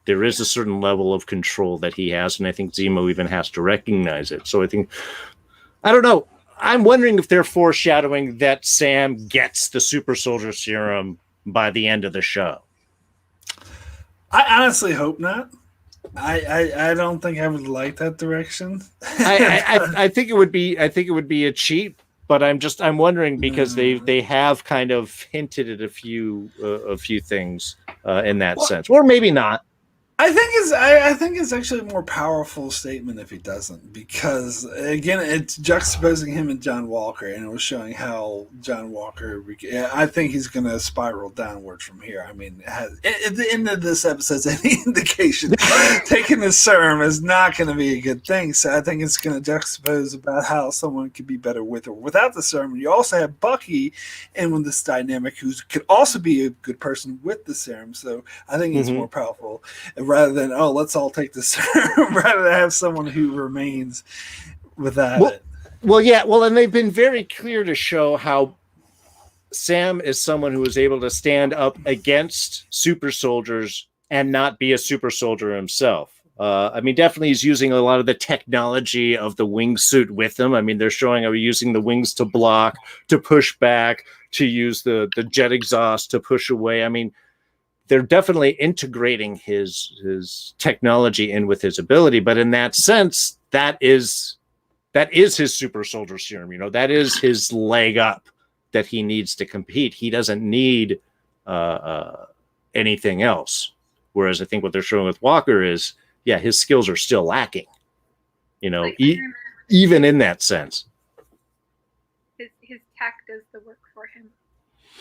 There is a certain level of control that he has, and I think Zemo even has to recognize it. So I don't know. I'm wondering if they're foreshadowing that Sam gets the super soldier serum by the end of the show. I honestly hope not. I don't think I would like that direction. I think it would be a cheat, but I'm wondering because they have kind of hinted at a few things in that sense, or maybe not. I think it's actually a more powerful statement if he doesn't, because again, it's juxtaposing him and John Walker, and it was showing how John Walker. I think he's going to spiral downwards from here. I mean, at the end of this episode's any indication, taking the serum is not going to be a good thing. So I think it's going to juxtapose about how someone could be better with or without the serum. You also have Bucky, and with this dynamic, who could also be a good person with the serum. So I think it's more powerful. rather than let's all take the serum, rather than have someone who remains without it. Well, yeah, well, and they've been very clear to show how Sam is someone who is able to stand up against super soldiers and not be a super soldier himself. I mean, definitely he's using a lot of the technology of the wingsuit with him. I mean, they're showing how using the wings to block, to push back, to use the jet exhaust to push away. I mean, they're definitely integrating his technology in with his ability. But in that sense, that is his super soldier serum. You know, that is his leg up that he needs to compete. He doesn't need anything else. Whereas I think what they're showing with Walker is, yeah, his skills are still lacking, you know, like, even in that sense. His tech does the work for him.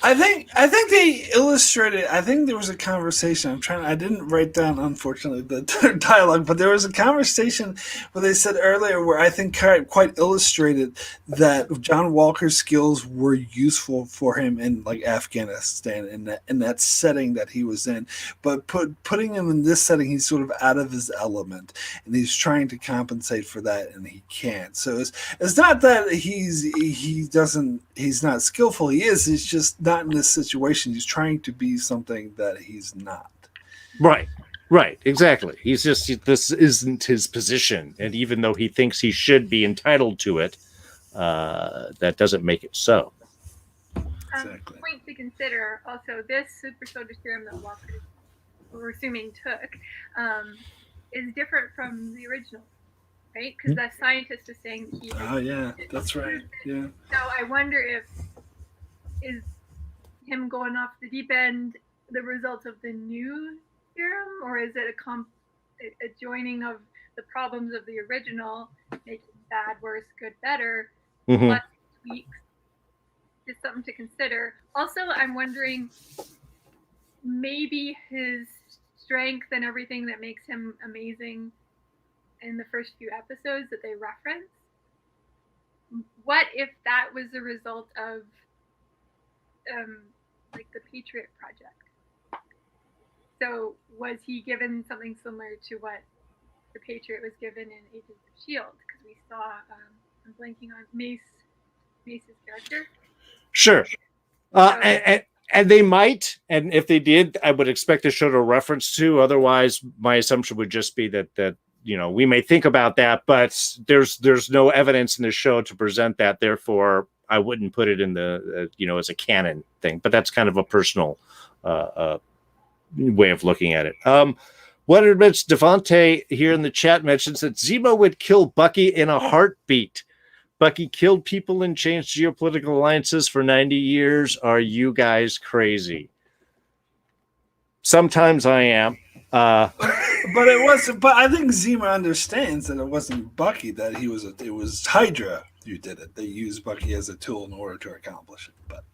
I think they illustrated. I think there was a conversation. I didn't write down, unfortunately, the dialogue, but there was a conversation where they said earlier where I think quite illustrated that John Walker's skills were useful for him in like Afghanistan in that setting that he was in, but putting him in this setting, he's sort of out of his element, and he's trying to compensate for that, and he can't. So it's not that he's not skillful. He is. It's just not in this situation. He's trying to be something that he's not. Right, exactly. He's just, this isn't his position, and even though he thinks he should be entitled to it, that doesn't make it so. Exactly. Point to consider also, this super soldier serum that Walker, we're assuming, took is different from the original, right? Because that scientist is saying he. Oh yeah, that's right. Yeah. So I wonder if is him going off the deep end the result of the new serum, or is it a joining of the problems of the original, making bad worse, good better, plus tweaks? Just something to consider. Also, I'm wondering, maybe his strength and everything that makes him amazing in the first few episodes that they reference, what if that was a result of like the Patriot Project? So was he given something similar to what the Patriot was given in Agents of S.H.I.E.L.D.? Because we saw, I'm blanking on Mace's character. Sure. And they might, and if they did, I would expect to show a reference to. Otherwise, my assumption would just be that you know, we may think about that, but there's no evidence in the show to present that. Therefore, I wouldn't put it in the as a canon thing. But that's kind of a personal way of looking at it. What admits Devontae here in the chat mentions that Zemo would kill Bucky in a heartbeat. Bucky killed people and changed geopolitical alliances for 90 years. Are you guys crazy? Sometimes I am. But it wasn't. But I think Zemo understands that it wasn't Bucky. That it was Hydra who did it. They used Bucky as a tool in order to accomplish it. But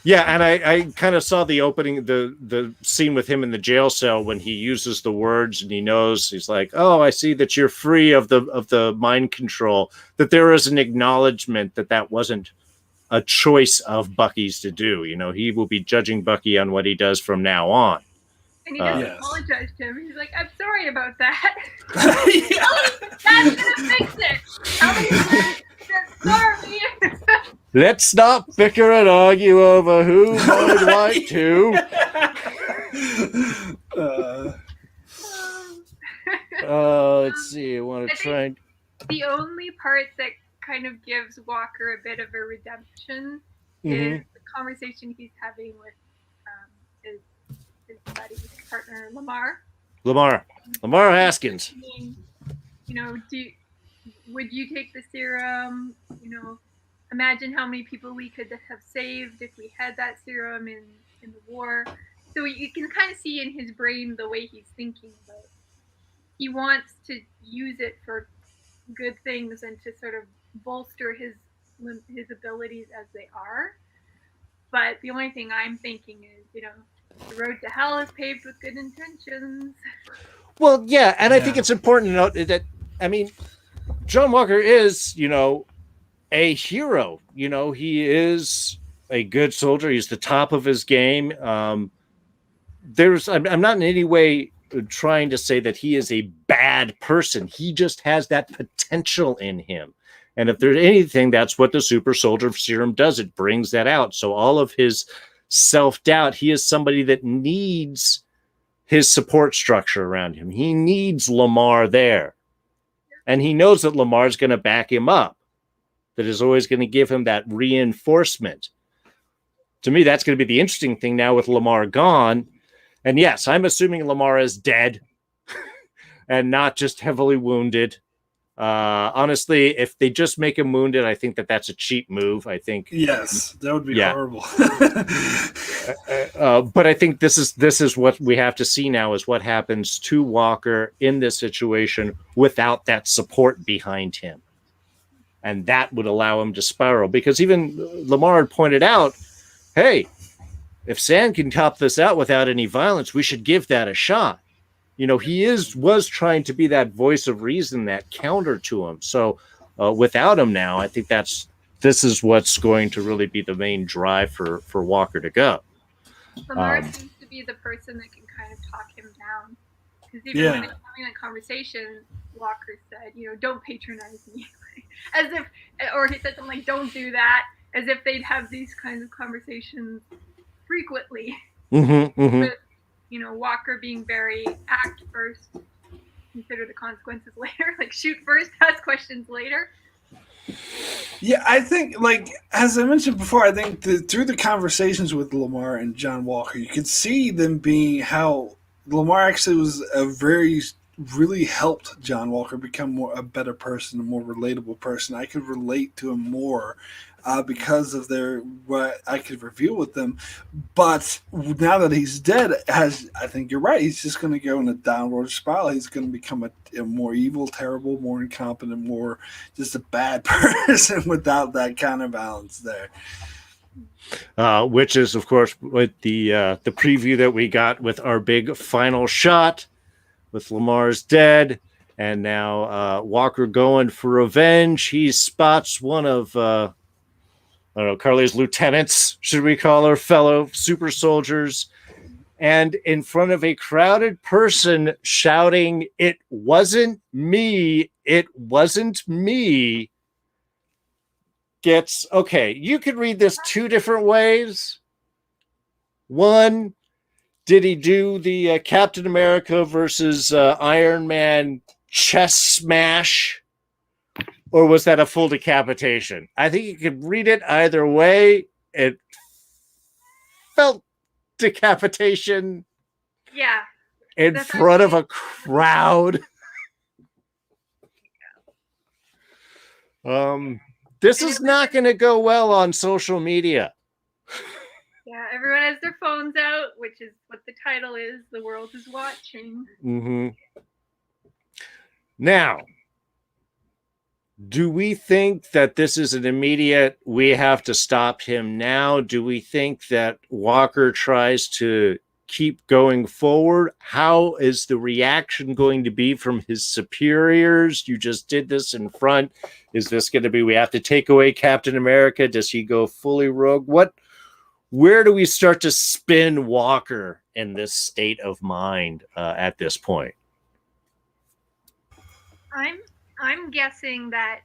yeah, and I kind of saw the opening, the scene with him in the jail cell when he uses the words and he knows, he's like, oh, I see that you're free of the mind control. That there is an acknowledgement that wasn't a choice of Bucky's to do. You know, he will be judging Bucky on what he does from now on. And he doesn't apologize to him. He's like, I'm sorry about that. That's gonna fix it. Tell me sorry. Let's not bicker and argue over who might like to. Let's see. I want to try. The only part that kind of gives Walker a bit of a redemption is the conversation he's having with his buddy, his partner, Lamar Haskins. I mean, would you take the serum? Imagine how many people we could have saved if we had that serum in the war. So you can kind of see in his brain the way he's thinking about it. He wants to use it for good things and to sort of bolster his abilities as they are. But the only thing I'm thinking is, the road to hell is paved with good intentions. Well, yeah, and I think it's important to note that, I mean, John Walker is, a hero. He is a good soldier. He's the top of his game. I'm not in any way trying to say that he is a bad person. He just has that potential in him. And if there's anything, that's what the super soldier serum does. It brings that out. So all of his self-doubt, he is somebody that needs his support structure around him. He needs Lamar there. And he knows that Lamar's going to back him up, that is always going to give him that reinforcement. To me, that's going to be the interesting thing now with Lamar gone. And yes, I'm assuming Lamar is dead and not just heavily wounded. Honestly, if they just make him wounded, I think that that's a cheap move. I think yes, that would be horrible. But I think this is what we have to see now, is what happens to Walker in this situation without that support behind him, and that would allow him to spiral. Because even Lamar had pointed out, hey, if Sam can top this out without any violence, we should give that a shot. You know, he was trying to be that voice of reason, that counter to him. So without him now, I think this is what's going to really be the main drive for Walker to go. Lamar seems to be the person that can kind of talk him down. Because even when it's having a conversation, Walker said, you know, don't patronize me. As if, or he said something like, don't do that. As if they'd have these kinds of conversations frequently. With, you know, Walker being very act first, consider the consequences later, like shoot first, ask questions later. Yeah, I think, like, as I mentioned before, I think through the conversations with Lamar and John Walker, you could see them being how Lamar actually was really helped John Walker become a better person, a more relatable person. I could relate to him more because of what I could reveal with them. But now that he's dead, I think you're right. He's just going to go in a downward spiral. He's going to become a more evil, terrible, more incompetent, more just a bad person without that counterbalance there. Which is, of course, with the preview that we got with our big final shot with Lamar's dead, and now Walker going for revenge. He spots one of I don't know, Karli's lieutenants, should we call her, fellow super soldiers, and in front of a crowded person shouting, "It wasn't me, it wasn't me," gets, okay, you could read this two different ways. One, did he do the Captain America versus Iron Man chest smash? Or was that a full decapitation? I think you could read it either way. It felt decapitation. Yeah. In front of a crowd. This is not going to go well on social media. Yeah, everyone has their phones out, which is what the title is. The world is watching. Now, do we think that this is an immediate, we have to stop him now? Do we think that Walker tries to keep going forward? How is the reaction going to be from his superiors? You just did this in front. Is this going to be, we have to take away Captain America? Does he go fully rogue? Where do we start to spin Walker in this state of mind at this point? I'm guessing that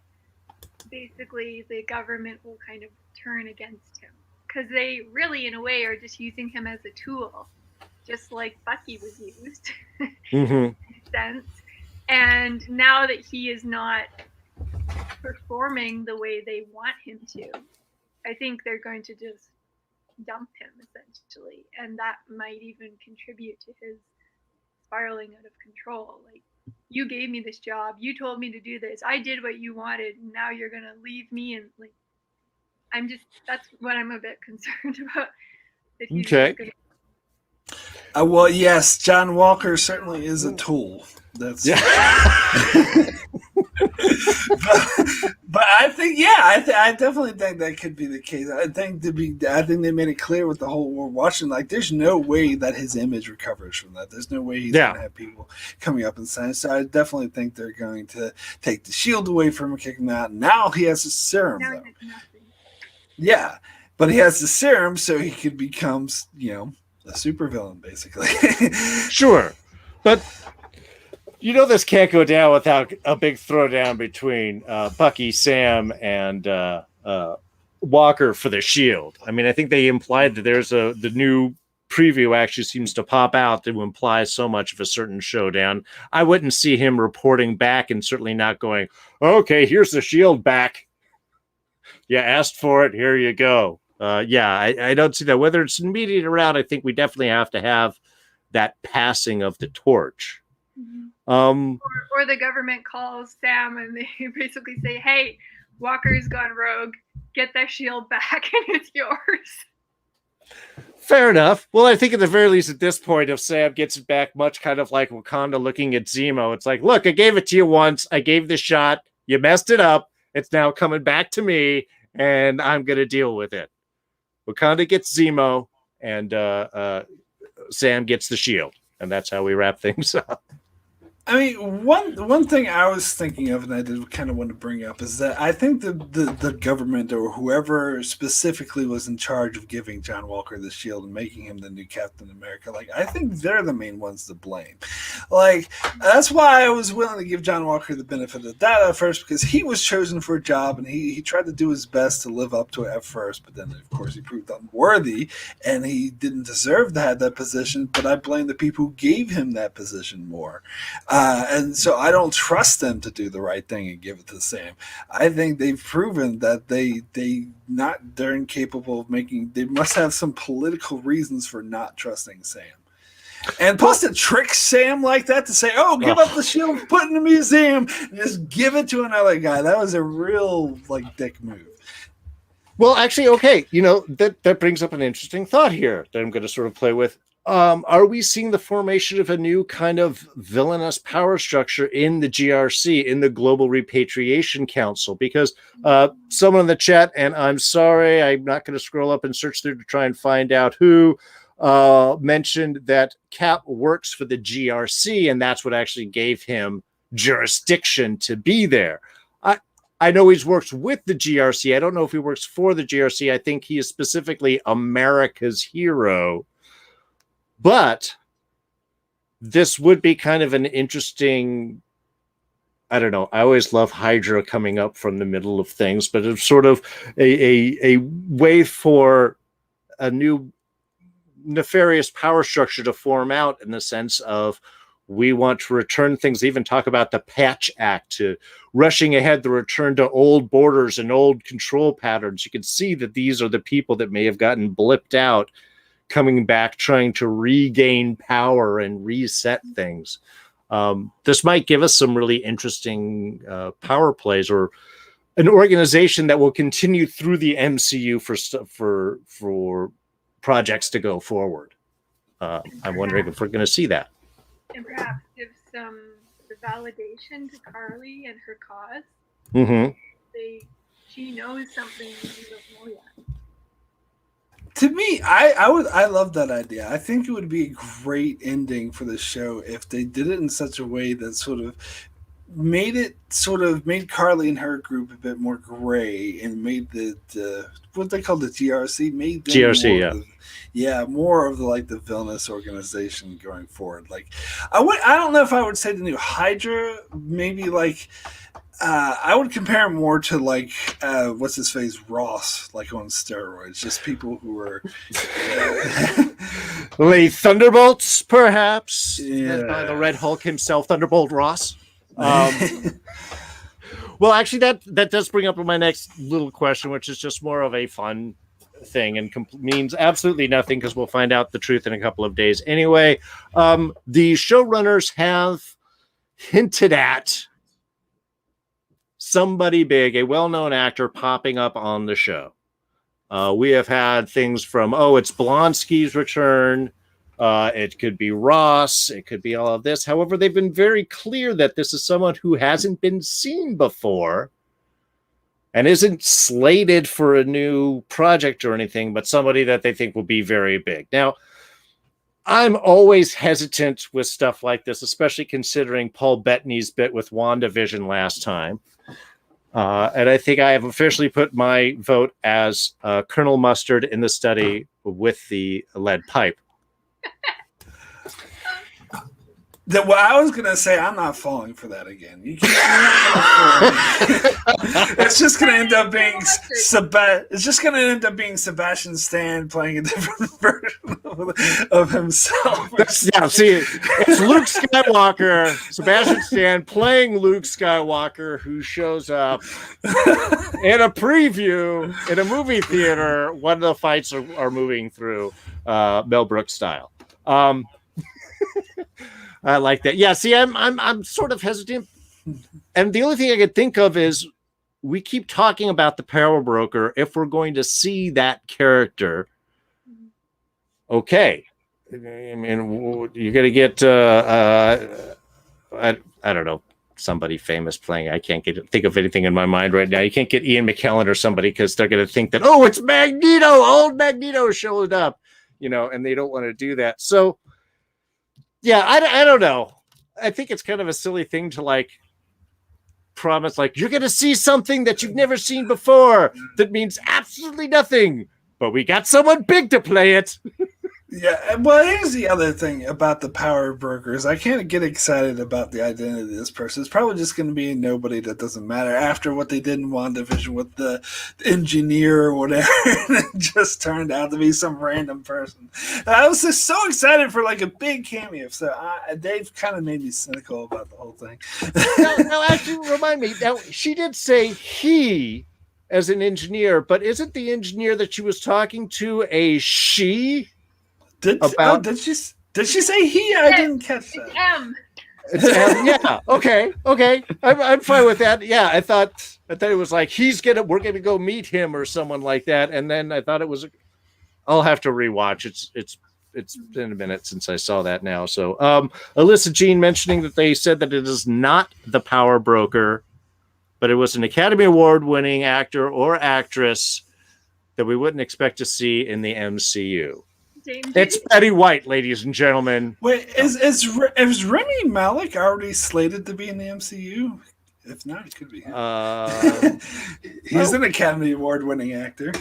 basically the government will kind of turn against him because they really, in a way, are just using him as a tool, just like Bucky was used in a sense. And now that he is not performing the way they want him to, I think they're going to just dump him essentially, and that might even contribute to his spiraling out of control. Like, you gave me this job, you told me to do this, I did what you wanted, and now you're gonna leave me, and like, that's what I'm a bit concerned about. That he's okay. Well, yes, John Walker certainly is a tool. That's but I think, I definitely think that could be the case. I think they made it clear with the whole we're watching. Like, there's no way that his image recovers from that. There's no way he's going to have people coming up and saying. So I definitely think they're going to take the shield away from him, kick him out. Now he has a serum. Yeah, but he has the serum, so he could become, a supervillain, basically. Sure. But you know this can't go down without a big throwdown between Bucky, Sam, and Walker for the Shield. I mean, I think they implied that the new preview actually seems to pop out to imply so much of a certain showdown. I wouldn't see him reporting back, and certainly not going, okay, here's the Shield back. You asked for it, here you go. I don't see that. Whether it's immediate or out, I think we definitely have to have that passing of the torch. Or the government calls Sam and they basically say, hey, Walker's gone rogue. Get that shield back and it's yours. Fair enough. Well, I think at the very least at this point, if Sam gets it back, much kind of like Wakanda looking at Zemo, it's like, look, I gave it to you once. I gave the shot. You messed it up. It's now coming back to me, and I'm going to deal with it. Wakanda gets Zemo, and Sam gets the shield. And that's how we wrap things up. I mean, one thing I was thinking of, and I did kind of want to bring up, is that I think the government or whoever specifically was in charge of giving John Walker the shield and making him the new Captain America, like, I think they're the main ones to blame. Like, that's why I was willing to give John Walker the benefit of the doubt at first, because he was chosen for a job and he tried to do his best to live up to it at first, but then of course he proved unworthy and he didn't deserve to have that position. But I blame the people who gave him that position more. And so I don't trust them to do the right thing and give it to Sam. I think they've proven that they're incapable of making. They must have some political reasons for not trusting Sam. And plus, to trick Sam like that to say, "Oh, give up the shield, put it in the museum, and just give it to another guy," that was a real dick move. Well, actually, okay, that brings up an interesting thought here that I'm going to sort of play with. Are we seeing the formation of a new kind of villainous power structure in the GRC, in the Global Repatriation Council? Because someone in the chat, and I'm sorry, I'm not going to scroll up and search through to try and find out who, mentioned that Cap works for the GRC, and that's what actually gave him jurisdiction to be there. I know he's works with the GRC. I don't know if he works for the GRC. I think he is specifically America's hero. But this would be kind of an interesting, I don't know. I always love Hydra coming up from the middle of things, but it's sort of a way for a new nefarious power structure to form out, in the sense of, we want to return things. They even talk about the Patch Act, to rushing ahead, the return to old borders and old control patterns. You can see that these are the people that may have gotten blipped out, coming back, trying to regain power and reset things. This might give us some really interesting power plays, or an organization that will continue through the MCU for projects to go forward. I'm wondering if we're going to see that. And perhaps give some validation to Karli and her cause. Mm-hmm. She knows something we don't know yet. To me, I love that idea. I think it would be a great ending for the show if they did it in such a way that sort of made Karli and her group a bit more gray, and made the what they call the GRC, made them GRC, more of the villainous organization going forward. Like, I don't know if I would say the new Hydra, maybe I would compare it more to what's his face, Ross, on steroids. Just people who are Late Thunderbolts, perhaps. Yeah. By the Red Hulk himself, Thunderbolt Ross. Well, actually, that does bring up my next little question, which is just more of a fun thing and means absolutely nothing, because we'll find out the truth in a couple of days anyway. The showrunners have hinted at somebody big, a well-known actor, popping up on the show. We have had things from, it's Blonsky's return. It could be Ross. It could be all of this. However, they've been very clear that this is someone who hasn't been seen before and isn't slated for a new project or anything, but somebody that they think will be very big. Now, I'm always hesitant with stuff like this, especially considering Paul Bettany's bit with WandaVision last time. And I think I have officially put my vote as Colonel Mustard in the study with the lead pipe. Well, I was gonna say I'm not falling for that again. You can't. It's just gonna end up being It's just gonna end up being Sebastian Stan playing a different version of himself. Yeah, see, it's Luke Skywalker, Sebastian Stan playing Luke Skywalker, who shows up in a preview in a movie theater when the fights are moving through, Mel Brooks style. I like that. Yeah, see, I'm sort of hesitant, and the only thing I could think of is we keep talking about the power broker. If we're going to see that character, okay, I mean, you're going to get I don't know, somebody famous playing. I can't think of anything in my mind right now. You can't get Ian McKellen or somebody because they're going to think that, oh, it's Magneto. Old Magneto showed up, and they don't want to do that. So. Yeah, I don't know. I think it's kind of a silly thing to like promise, like you're going to see something that you've never seen before that means absolutely nothing, but we got someone big to play it. Yeah, well, here's the other thing about the power brokers. I can't get excited about the identity of this person. It's probably just going to be a nobody that doesn't matter after what they did in WandaVision with the engineer or whatever. And it just turned out to be some random person. And I was just so excited for like a big cameo. So they've kind of made me cynical about the whole thing. Now, actually, remind me. Now, she did say he as an engineer, but isn't the engineer that she was talking to a she? Did she say he? I didn't catch that. It's M. Yeah. Okay. I'm fine with that. Yeah. I thought it was like we're gonna go meet him or someone like that, and then I thought it was. I'll have to rewatch. It's been a minute since I saw that now. So, Alyssa Jean mentioning that they said that it is not the power broker, but it was an Academy Award winning actor or actress that we wouldn't expect to see in the MCU. It's Betty White, ladies and gentlemen. Wait, is Rami Malek already slated to be in the MCU? If not, it could be him. He's an Academy Award-winning actor.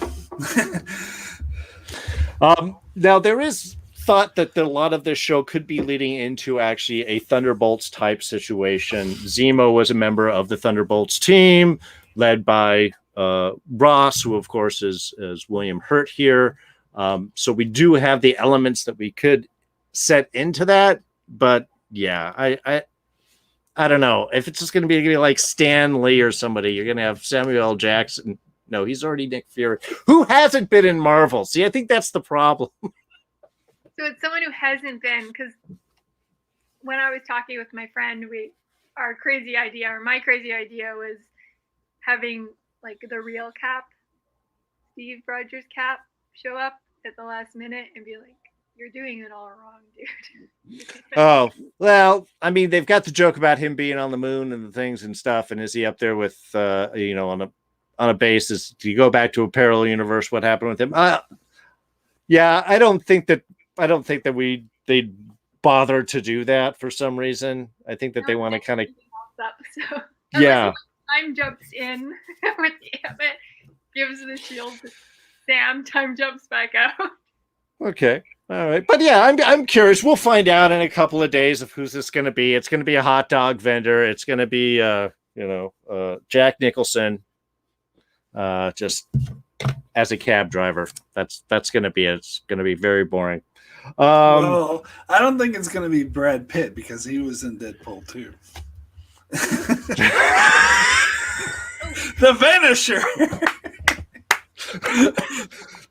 Now, there is thought that a lot of this show could be leading into actually a Thunderbolts type situation. Zemo was a member of the Thunderbolts team, led by Ross, who of course is William Hurt here. So we do have the elements that we could set into that, but yeah, I don't know if it's just going to be like Stan Lee or somebody. You're going to have Samuel L. Jackson. No, he's already Nick Fury, who hasn't been in Marvel. See, I think that's the problem. So it's someone who hasn't been, because when I was talking with my friend, my crazy idea was having like the real Cap, Steve Rogers Cap, show up at the last minute and be like, you're doing it all wrong, dude. Oh, well, I mean, they've got the joke about him being on the moon and the things and stuff. And is he up there with, on a basis? Do you go back to a parallel universe? What happened with him? Yeah, I don't think that they bothered to do that for some reason. I think that they want to kind of, so yeah. Time jumps in with Emmett, gives the shield to Sam, time jumps back out. Okay. All right. But yeah, I'm curious. We'll find out in a couple of days of who's this going to be. It's going to be a hot dog vendor. It's going to be, Jack Nicholson, just as a cab driver. That's going to be it. It's going to be very boring. Well, I don't think it's going to be Brad Pitt because he was in Deadpool 2. The Vanisher.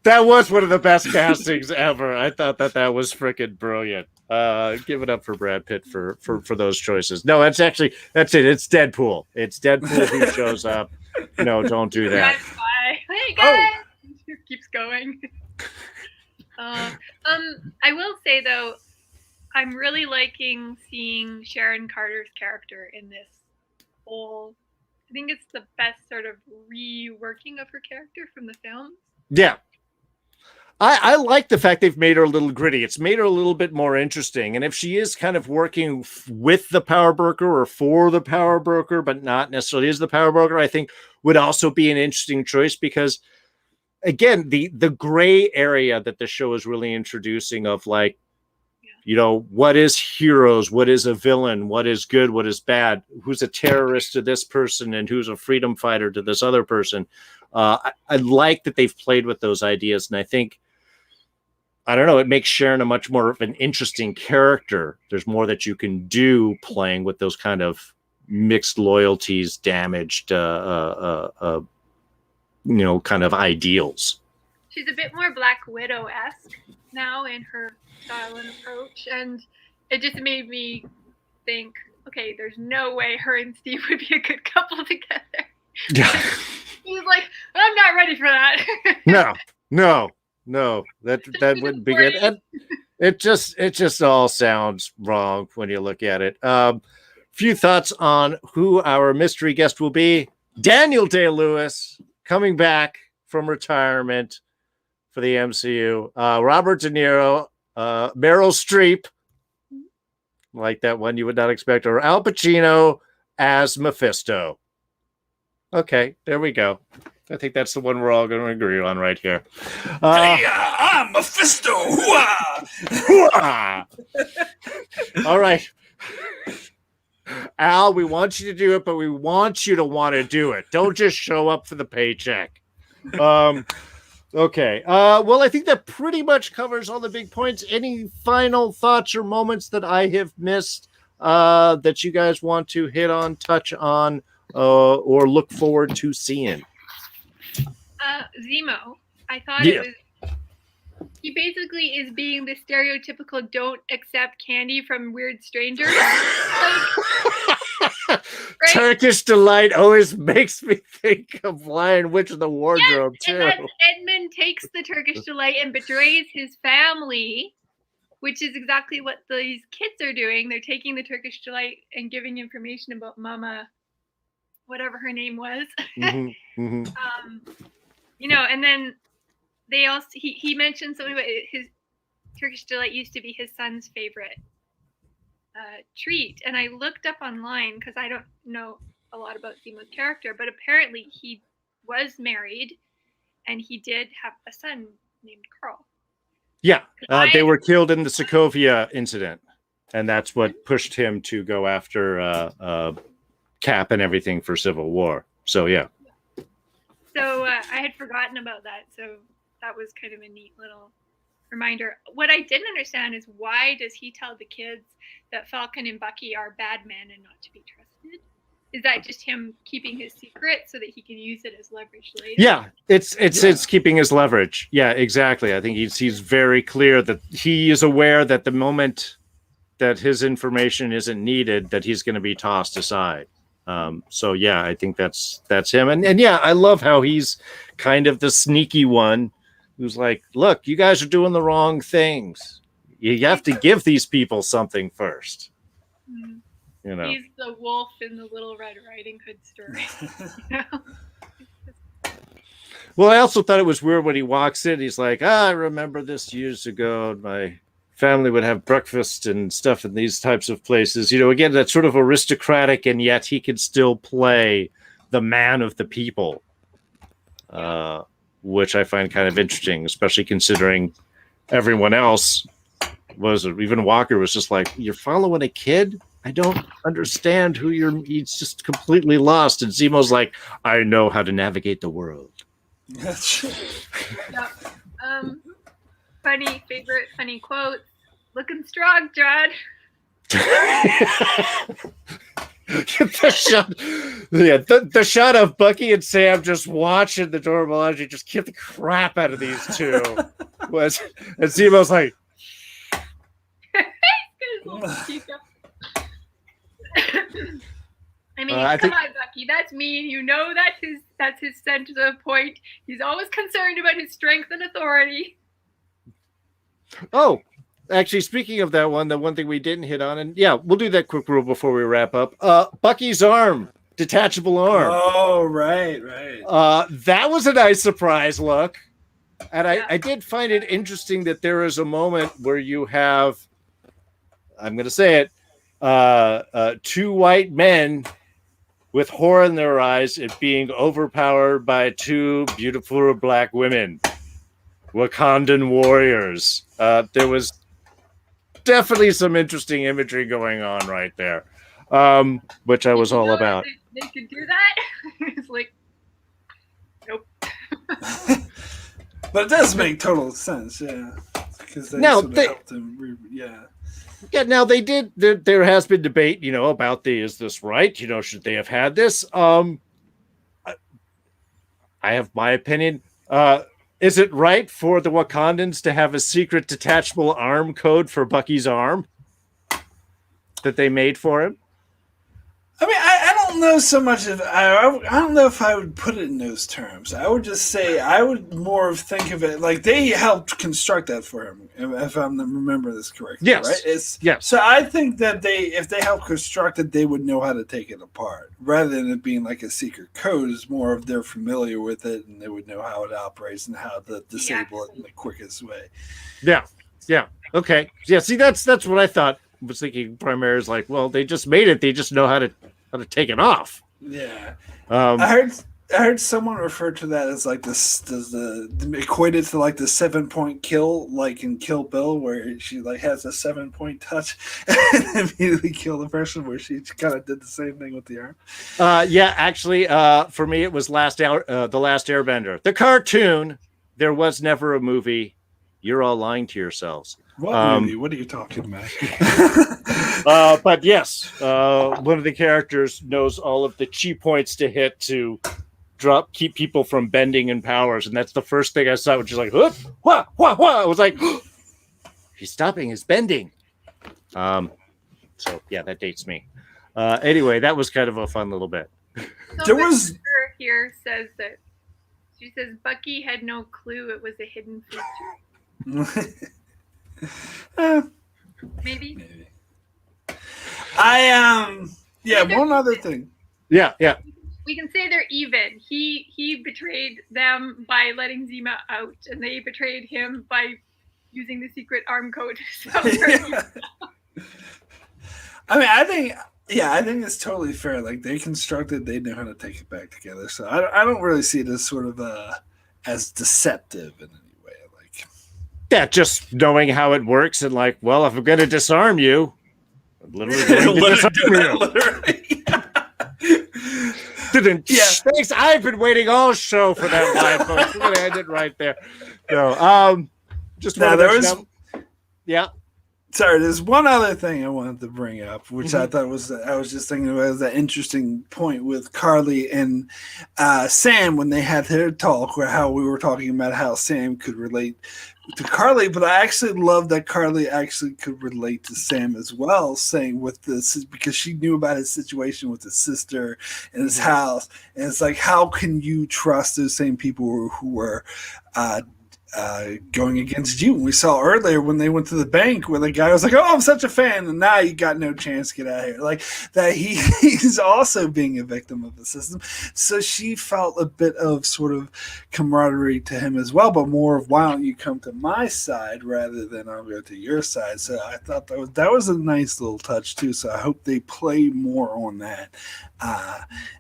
That was one of the best castings ever. I thought that was freaking brilliant. Give it up for Brad Pitt for those choices. No, that's it. It's Deadpool. It's Deadpool who shows up. No, don't do that. Hey guys, keeps going. I will say though, I'm really liking seeing Sharon Carter's character in this whole. I think it's the best sort of reworking of her character from the films. Yeah. I like the fact they've made her a little gritty. It's made her a little bit more interesting. And if she is kind of working with the power broker or for the power broker, but not necessarily is the power broker, I think would also be an interesting choice because, again, the gray area that the show is really introducing of like, what is heroes, what is a villain, what is good, what is bad, who's a terrorist to this person and who's a freedom fighter to this other person. I like that they've played with those ideas, and I think, I don't know, it makes Sharon a much more of an interesting character. There's more that you can do playing with those kind of mixed loyalties, damaged, kind of ideals. She's a bit more Black Widow-esque now in her style and approach, and it just made me think, okay, there's no way her and Steve would be a good couple together. Yeah. He's like, I'm not ready for that. No, that wouldn't be good. And it just all sounds wrong when you look at it. Few thoughts on who our mystery guest will be. Daniel Day-Lewis coming back from retirement for the MCU. Robert De Niro, Meryl Streep, like that one you would not expect, or Al Pacino as Mephisto. Okay, there we go. I think that's the one we're all going to agree on right here. Hey, I'm Mephisto. All right. Al, we want you to do it, but we want you to want to do it. Don't just show up for the paycheck. Okay. Well, I think that pretty much covers all the big points. Any final thoughts or moments that I have missed that you guys want to hit on, touch on, or look forward to seeing? Zemo. I thought it was. He basically is being the stereotypical don't accept candy from weird strangers. Right? Turkish Delight always makes me think of Lion Witch of the Wardrobe, too. And Edmund takes the Turkish Delight and betrays his family, which is exactly what these kids are doing. They're taking the Turkish Delight and giving information about Mama, whatever her name was. And then they also he mentioned something about his Turkish Delight used to be his son's favorite treat, and I looked up online because I don't know a lot about Zemo's character, but apparently he was married and he did have a son named Carl. Yeah, they were killed in the Sokovia incident, and that's what pushed him to go after Cap and everything for Civil War. So yeah. So I had forgotten about that. So that was kind of a neat little reminder. What I didn't understand is, why does he tell the kids that Falcon and Bucky are bad men and not to be trusted? Is that just him keeping his secret so that he can use it as leverage later? Yeah, it's keeping his leverage. Yeah, exactly. I think he's very clear that he is aware that the moment that his information isn't needed, that he's going to be tossed aside. So yeah, I think that's him. And yeah, I love how he's kind of the sneaky one who's like, look, you guys are doing the wrong things. You have to give these people something first. Mm-hmm. You know, he's the wolf in the Little Red Riding Hood story. Well, I also thought it was weird when he walks in. He's like, I remember this years ago. My family would have breakfast and stuff in these types of places. Again, that's sort of aristocratic, and yet he can still play the man of the people, which I find kind of interesting, especially considering everyone else even Walker was just like, you're following a kid? I don't understand he's just completely lost. And Zemo's like, I know how to navigate the world. Yeah. Funny quote. Looking strong, John. the shot of Bucky and Sam just watching the Dora Milaje just kick the crap out of these two. And Zemo's like, I mean, come on, Bucky. That's mean. That's his center point. He's always concerned about his strength and authority. Oh, actually, speaking of that one, the one thing we didn't hit on, and yeah, we'll do that quick rule before we wrap up. Bucky's arm, detachable arm. Oh, right. That was a nice surprise look. And I did find it interesting that there is a moment where you have, I'm going to say it, two white men with horror in their eyes and being overpowered by two beautiful black women, Wakandan warriors. There was definitely some interesting imagery going on right there, which I was all about. They could do that. It's like, nope. But it does make total sense, yeah. Because they Now, sort of helped him, yeah. Yeah, now they did. There has been debate, about is this right? Should they have had this? I have my opinion. Is it right for the Wakandans to have a secret detachable arm code for Bucky's arm that they made for him? I mean, I don't know so much of I don't know if I would put it in those terms. I would just say I would more think of it like they helped construct that for him, if I'm remember this correctly. Yes. Right? Yes. So I think that if they helped construct it, they would know how to take it apart rather than it being like a secret code. It's more of they're familiar with it and they would know how it operates and how to disable it in the quickest way. Yeah. Yeah. Okay. Yeah. See, that's what I thought. Was thinking primarily is like, well, they just made it. They just know how to take it off. Yeah. I heard someone refer to that as like this equated to like the 7-point kill, like in Kill Bill, where she like has a 7-point touch and immediately kill the person. Where she kind of did the same thing with the arm. Yeah, actually, for me, it was The Last Airbender, the cartoon. There was never a movie. You're all lying to yourselves. What movie? What are you talking about? But yes, one of the characters knows all of the chi points to hit to keep people from bending in powers, and that's the first thing I saw, which is like, whoop, wah, wah, wah. I was like, he's stopping his bending. So yeah, that dates me. Anyway, that was kind of a fun little bit. There was here says that she says Bucky had no clue it was a hidden feature. Maybe. One other thing. Yeah. We can say they're even. He betrayed them by letting Zemo out, and they betrayed him by using the secret arm code. So I think it's totally fair. Like they constructed, they know how to take it back together. So I don't really see it as sort of as deceptive in any way. Like just knowing how it works and like, well, if I'm going to disarm you, I'm literally going to disarm you. Thanks. I've been waiting all show for that line, folks. We're going to end it right there. So, just now yeah. Sorry, there's one other thing I wanted to bring up, which I thought was just thinking about as an interesting point with Karli and Sam when they had their talk, where how we were talking about how Sam could relate to Karli, but I actually love that Karli actually could relate to Sam as well, saying with this because she knew about his situation with his sister and his house, and it's like, how can you trust those same people who were going against you? And we saw earlier when they went to the bank where the guy was like, "Oh, I'm such a fan," and now you got no chance to get out of here. Like that, he's also being a victim of the system. So she felt a bit of sort of camaraderie to him as well, but more of, why don't you come to my side rather than I'll go to your side. So I thought that was a nice little touch too. So I hope they play more on that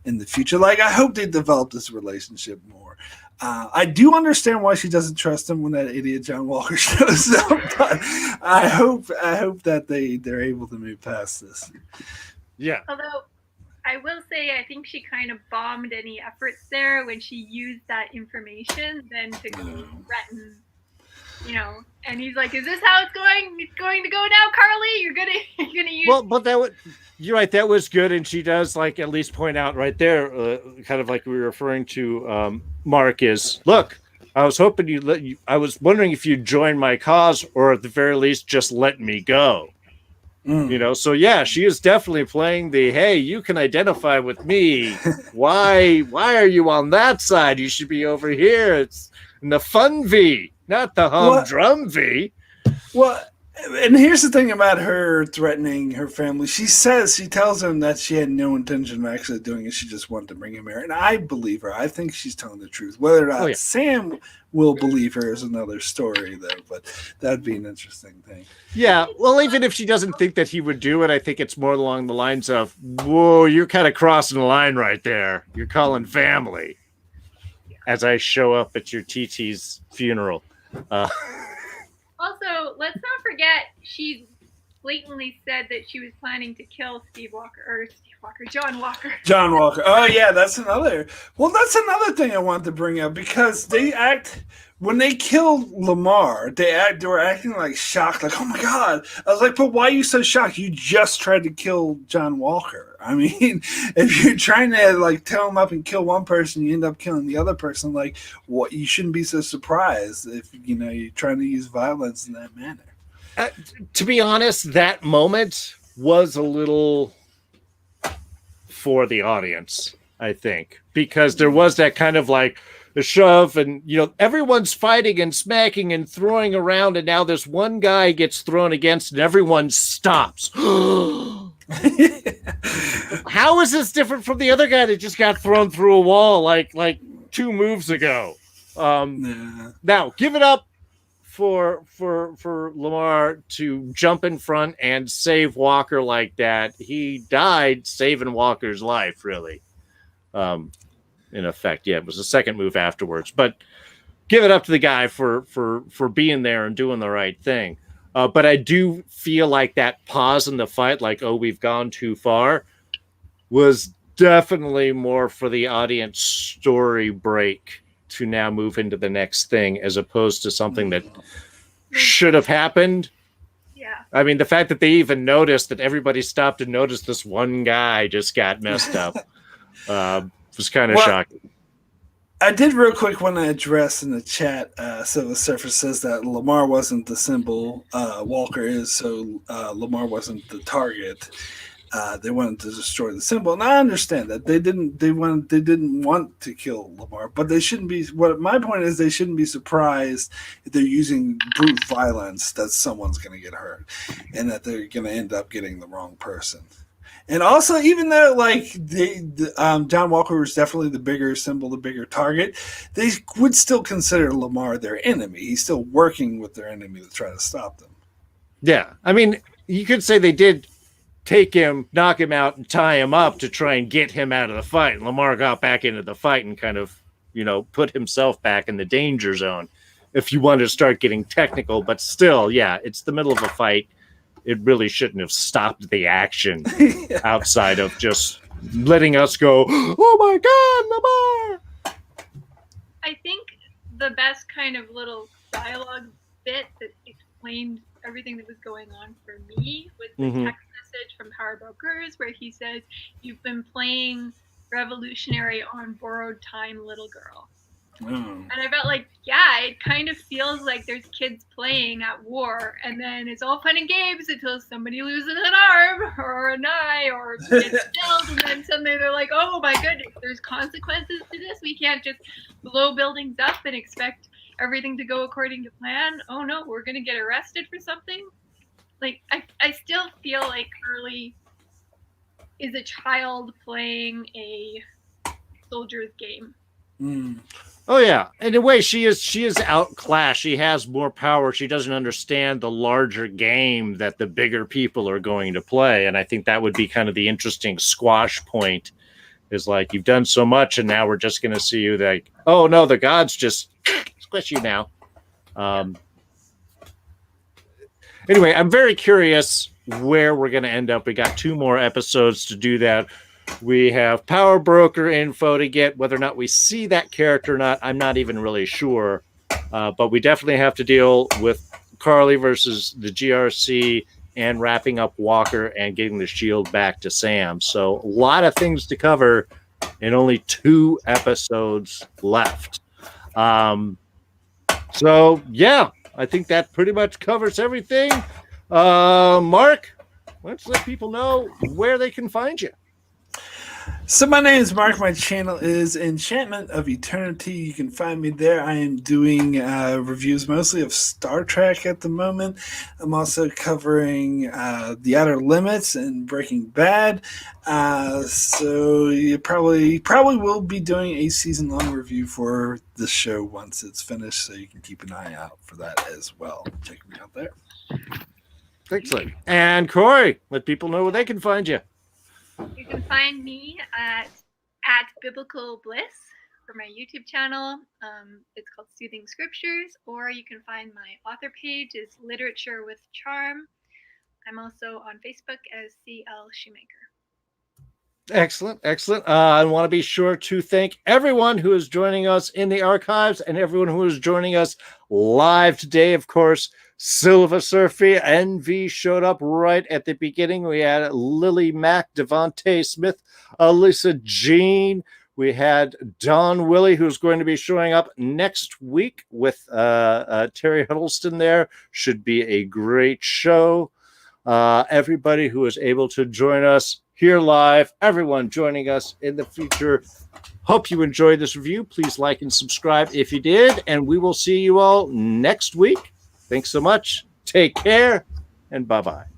in the future. Like I hope they develop this relationship more. I do understand why she doesn't trust him when that idiot John Walker shows up, but I hope that they're able to move past this. Yeah. Although I will say I think she kind of bombed any efforts there when she used that information then to go threaten, and he's like, "Is this how it's going? It's going to go now, Karli? You're gonna use." Well, but you're right. That was good, and she does like at least point out right there, kind of like we were referring to. Mark is, look, I was hoping I was wondering if you'd join my cause, or at the very least, just let me go. So yeah, she is definitely playing the, hey, you can identify with me. Why are you on that side? You should be over here. It's in the fun V, not the humdrum V. Well, and here's the thing about her threatening her family. She tells them that she had no intention of actually doing it. She just wanted to bring him here. And I believe her. I think she's telling the truth. Whether or not Sam will believe her is another story, though. But that'd be an interesting thing. Yeah. Well, even if she doesn't think that he would do it, I think it's more along the lines of, whoa, you're kind of crossing the line right there. You're calling family as I show up at your TT's funeral. Also, let's not forget she's blatantly said that she was planning to kill John Walker. John Walker. Oh yeah, that's another. Well, that's another thing I wanted to bring up because they act when they killed Lamar. They were acting like shocked, like, oh my god. I was like, but why are you so shocked? You just tried to kill John Walker. I mean, if you're trying to like tear him up and kill one person, you end up killing the other person. Like, what? You shouldn't be so surprised if you're trying to use violence in that manner. To be honest, that moment was a little for the audience, I think, because there was that kind of like the shove and, everyone's fighting and smacking and throwing around. And now this one guy gets thrown against and everyone stops. How is this different from the other guy that just got thrown through a wall like 2 moves ago? Now give it up for Lamar to jump in front and save Walker like that. He died saving Walker's life, really. In effect, yeah, it was the second move afterwards. But give it up to the guy for being there and doing the right thing. But I do feel like that pause in the fight, like, oh, we've gone too far, was definitely more for the audience story break to now move into the next thing, as opposed to something that should have happened. Yeah. I mean, the fact that they even noticed that everybody stopped and noticed this one guy just got messed up was kind of shocking. I did real quick want to address in the chat. Silver Surfer says that Lamar wasn't the symbol, Walker is, so Lamar wasn't the target. They wanted to destroy the symbol, and I understand that they didn't want to kill Lamar, but they shouldn't be. What my point is, they shouldn't be surprised if they're using brute violence that someone's going to get hurt, and that they're going to end up getting the wrong person. And also, even though John Walker was definitely the bigger symbol, the bigger target, they would still consider Lamar their enemy. He's still working with their enemy to try to stop them. Yeah, I mean, you could say they did take him, knock him out, and tie him up to try and get him out of the fight. And Lamar got back into the fight and kind of, put himself back in the danger zone, if you want to start getting technical. But still, yeah, it's the middle of a fight. It really shouldn't have stopped the action outside of just letting us go, oh my God, Lamar! I think the best kind of little dialogue bit that explained everything that was going on for me was the text message from Power Brokers where he says, "You've been playing revolutionary on borrowed time, little girl." And I felt like, yeah, it kind of feels like there's kids playing at war, and then it's all fun and games until somebody loses an arm or an eye or gets killed, and then suddenly they're like, oh my goodness, there's consequences to this. We can't just blow buildings up and expect everything to go according to plan. Oh no, we're going to get arrested for something. Like, I still feel like Karli is a child playing a soldier's game. Oh yeah, in a way, she is outclassed. She has more power. She doesn't understand the larger game that the bigger people are going to play, and I think that would be kind of the interesting squash point. Is like, you've done so much, and now we're just going to see you like, oh no, the gods just squish you now. Anyway, I'm very curious where we're going to end up. We got 2 more episodes to do that. We have Power Broker info to get. Whether or not we see that character or not, I'm not even really sure. But we definitely have to deal with Karli versus the GRC and wrapping up Walker and getting the shield back to Sam. So a lot of things to cover and only 2 episodes left. So, yeah, I think that pretty much covers everything. Mark, let's let people know where they can find you. So my name is Mark. My channel is Enchantment of Eternity. You can find me there. I am doing reviews mostly of Star Trek at the moment. I'm also covering The Outer Limits and Breaking Bad. So you probably will be doing a season-long review for the show once it's finished, so you can keep an eye out for that as well. Check me out there. Excellent. And Corey, let people know where they can find you. You can find me at Biblical Bliss for my YouTube channel. It's called Soothing Scriptures, or you can find my author page is Literature with Charm. I'm also on Facebook as CL Shoemaker. Excellent, excellent. I want to be sure to thank everyone who is joining us in the archives and everyone who is joining us live today. Of course, Silva Surfy, NV showed up right at the beginning. We had Lily Mack, Devontae Smith, Alyssa Jean. We had Don Willie, who's going to be showing up next week with Terry Huddleston there. Should be a great show. Everybody who is able to join us here live, everyone joining us in the future. Hope you enjoyed this review. Please like and subscribe if you did, and we will see you all next week. Thanks so much. Take care, and bye-bye.